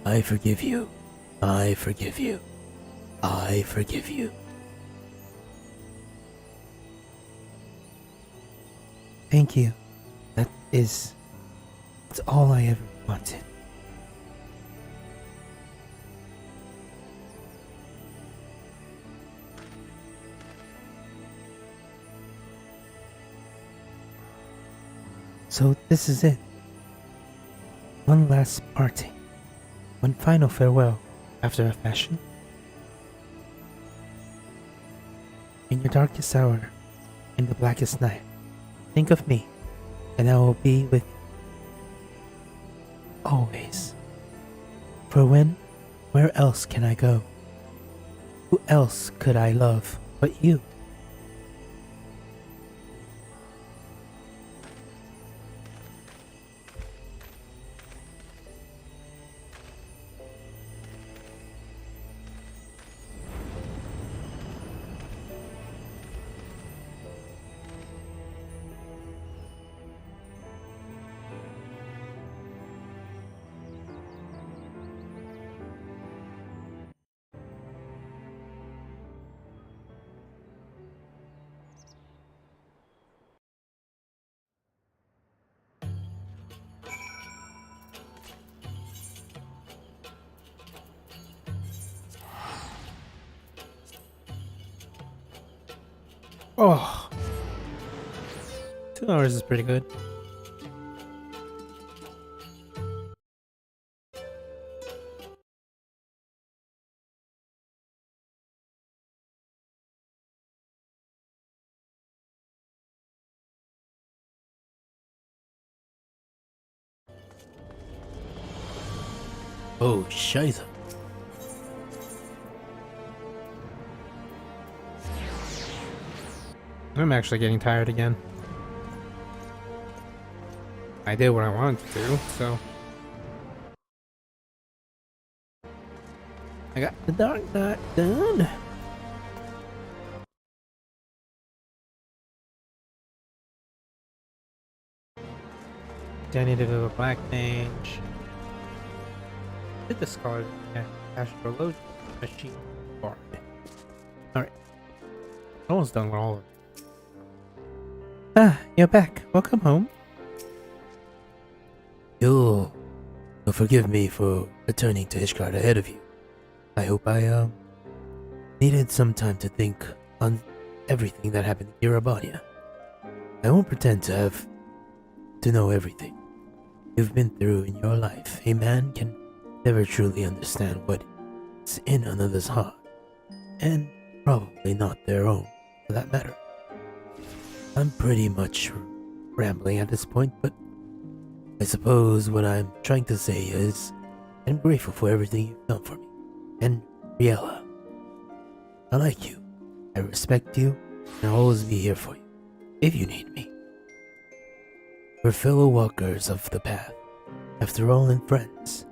I forgive you. I forgive you. I forgive you. Thank you. That's all I ever wanted. So this is it. One last parting. One final farewell after a fashion. In your darkest hour, in the blackest night, think of me, and I will be with you. Always. For where else can I go? Who else could I love but you? Oh, 2 hours is pretty good. Oh, Scheiße. I'm actually getting tired again. I did what I wanted to do, so. I got the Dark Knight done. I need to do a black mage. Did the Scarlet Astrologian Machine Bard. Alright. Almost done with all of it. Ah, you're back. Welcome home. You'll forgive me for returning to Ishgard ahead of you. I hope I needed some time to think on everything that happened in Irabania. I won't pretend to to know everything you've been through in your life. A man can never truly understand what's in another's heart, and probably not their own, for that matter. I'm pretty much rambling at this point, but I suppose what I'm trying to say is I'm grateful for everything you've done for me. And Riella, I like you, I respect you, and I'll always be here for you, if you need me. We're fellow walkers of the path, after all, and friends.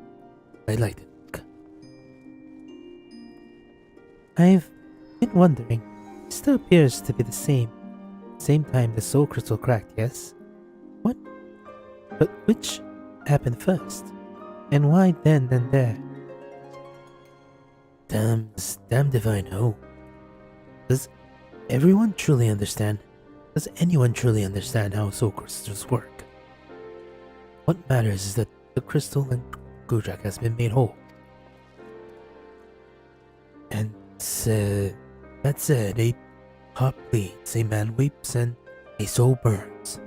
I'd like to think. I've been wondering. It still appears to be the same. Same time the soul crystal cracked, yes? What? But which happened first? And why then and there? Damned if I know. Does everyone truly understand? Does anyone truly understand how soul crystals work? What matters is that the crystal and Gudrak has been made whole. And that said, a heart bleeds, a man weeps, and a soul burns.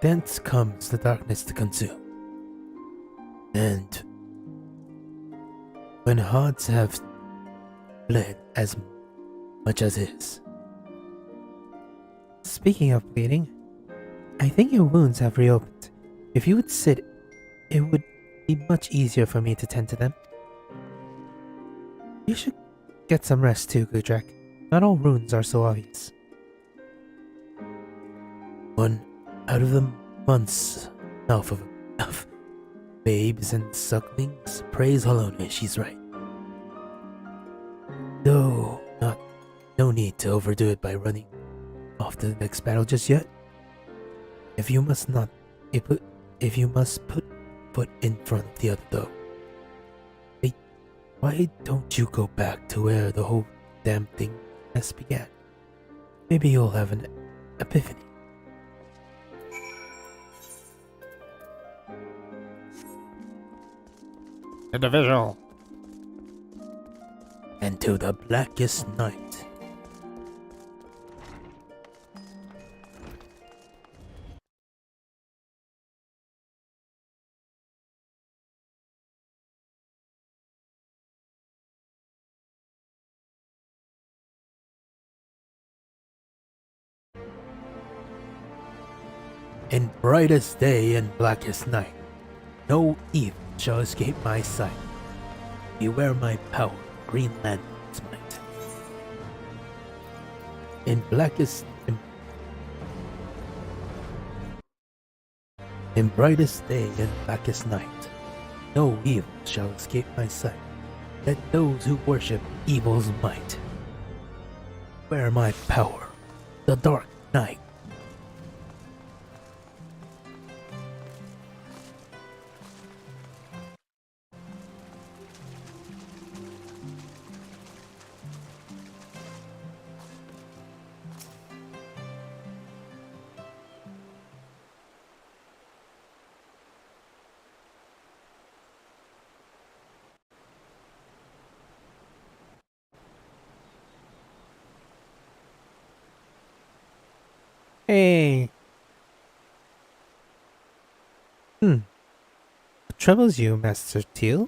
Thence comes the darkness to consume. And when hearts have bled as much as his. Speaking of bleeding, I think your wounds have reopened. If you would sit, it would be much easier for me to tend to them. You should get some rest too, Gudrak. Not all wounds are so obvious. One out of the months of babes and sucklings, praise Halone, she's right. Though no need to overdo it by running off to the next battle just yet. If you must put foot in front of the other though. Wait, why don't you go back to where the whole damn thing has began? Maybe you'll have an epiphany. Individual. And to the blackest night. In brightest day and blackest night, no evil shall escape my sight. Beware my power, Green Lantern's might. In brightest day and blackest night, no evil shall escape my sight. Let those who worship evil's might wear my power, the dark night. Hey. What troubles you, Master Teal?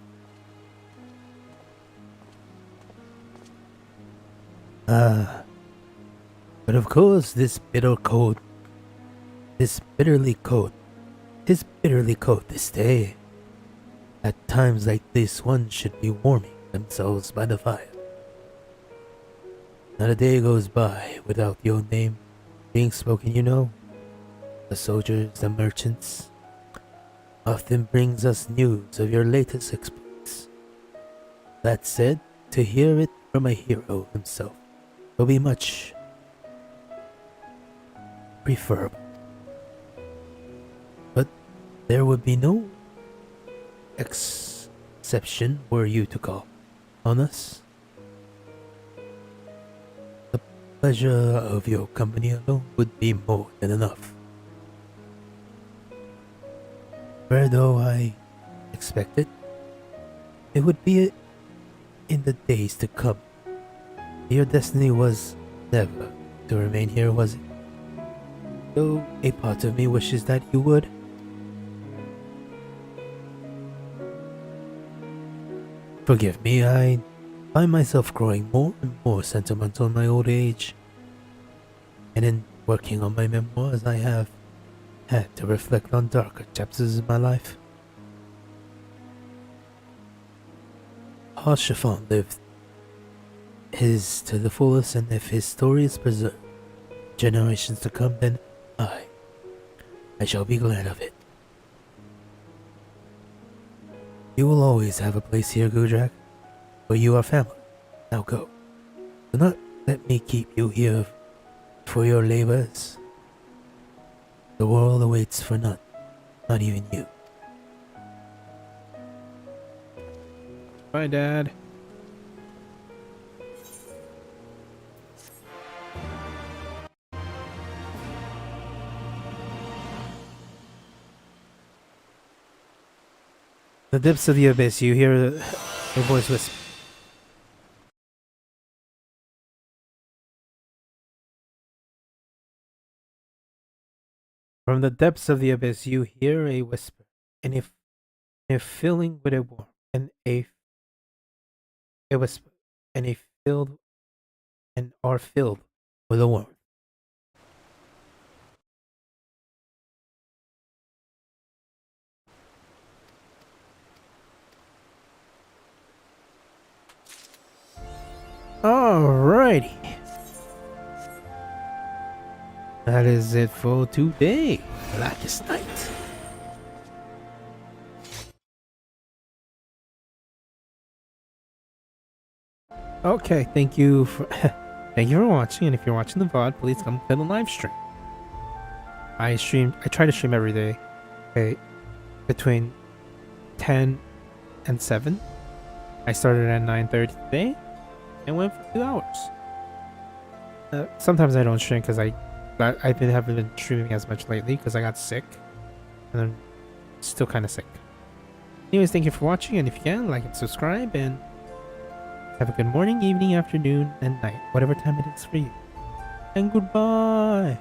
But of course this bitterly cold this day. At times like this, one should be warming themselves by the fire. Not a day goes by without your name being spoken, you know. The soldiers, the merchants, often brings us news of your latest exploits. That said, to hear it from a hero himself will be much preferable. But there would be no exception were you to call on us. The pleasure of your company alone would be more than enough. Where though I expected. It would be in the days to come. Your destiny was never to remain here, was it? Though a part of me wishes that you would. Forgive me, I find myself growing more and more sentimental in my old age. And in working on my memoirs, I have had to reflect on darker chapters in my life. Chiffon lived his to the fullest, and if his story is preserved generations to come, then I shall be glad of it. You will always have a place here, Gudrak, for you are family. Now go. Do not let me keep you here for your labors. The world awaits for none, not even you. Bye, Dad. The depths of the abyss, you hear a voice whisper. From the depths of the abyss, you hear a whisper, and if filling with a warmth, and a whisper, and a filled, and are filled with a warmth. Alrighty. That is it for today. Blackest night. Okay, thank you for thank you for watching, and if you're watching the VOD, please come to the live stream. I try to stream every day. Okay, between 10 and 7. I started at 9:30 today and went for 2 hours. Sometimes I don't stream because haven't been streaming as much lately because I got sick, and I'm still kind of sick. Anyways, thank you for watching, and if you can, like and subscribe, and have a good morning, evening, afternoon, and night, whatever time it is for you. And goodbye.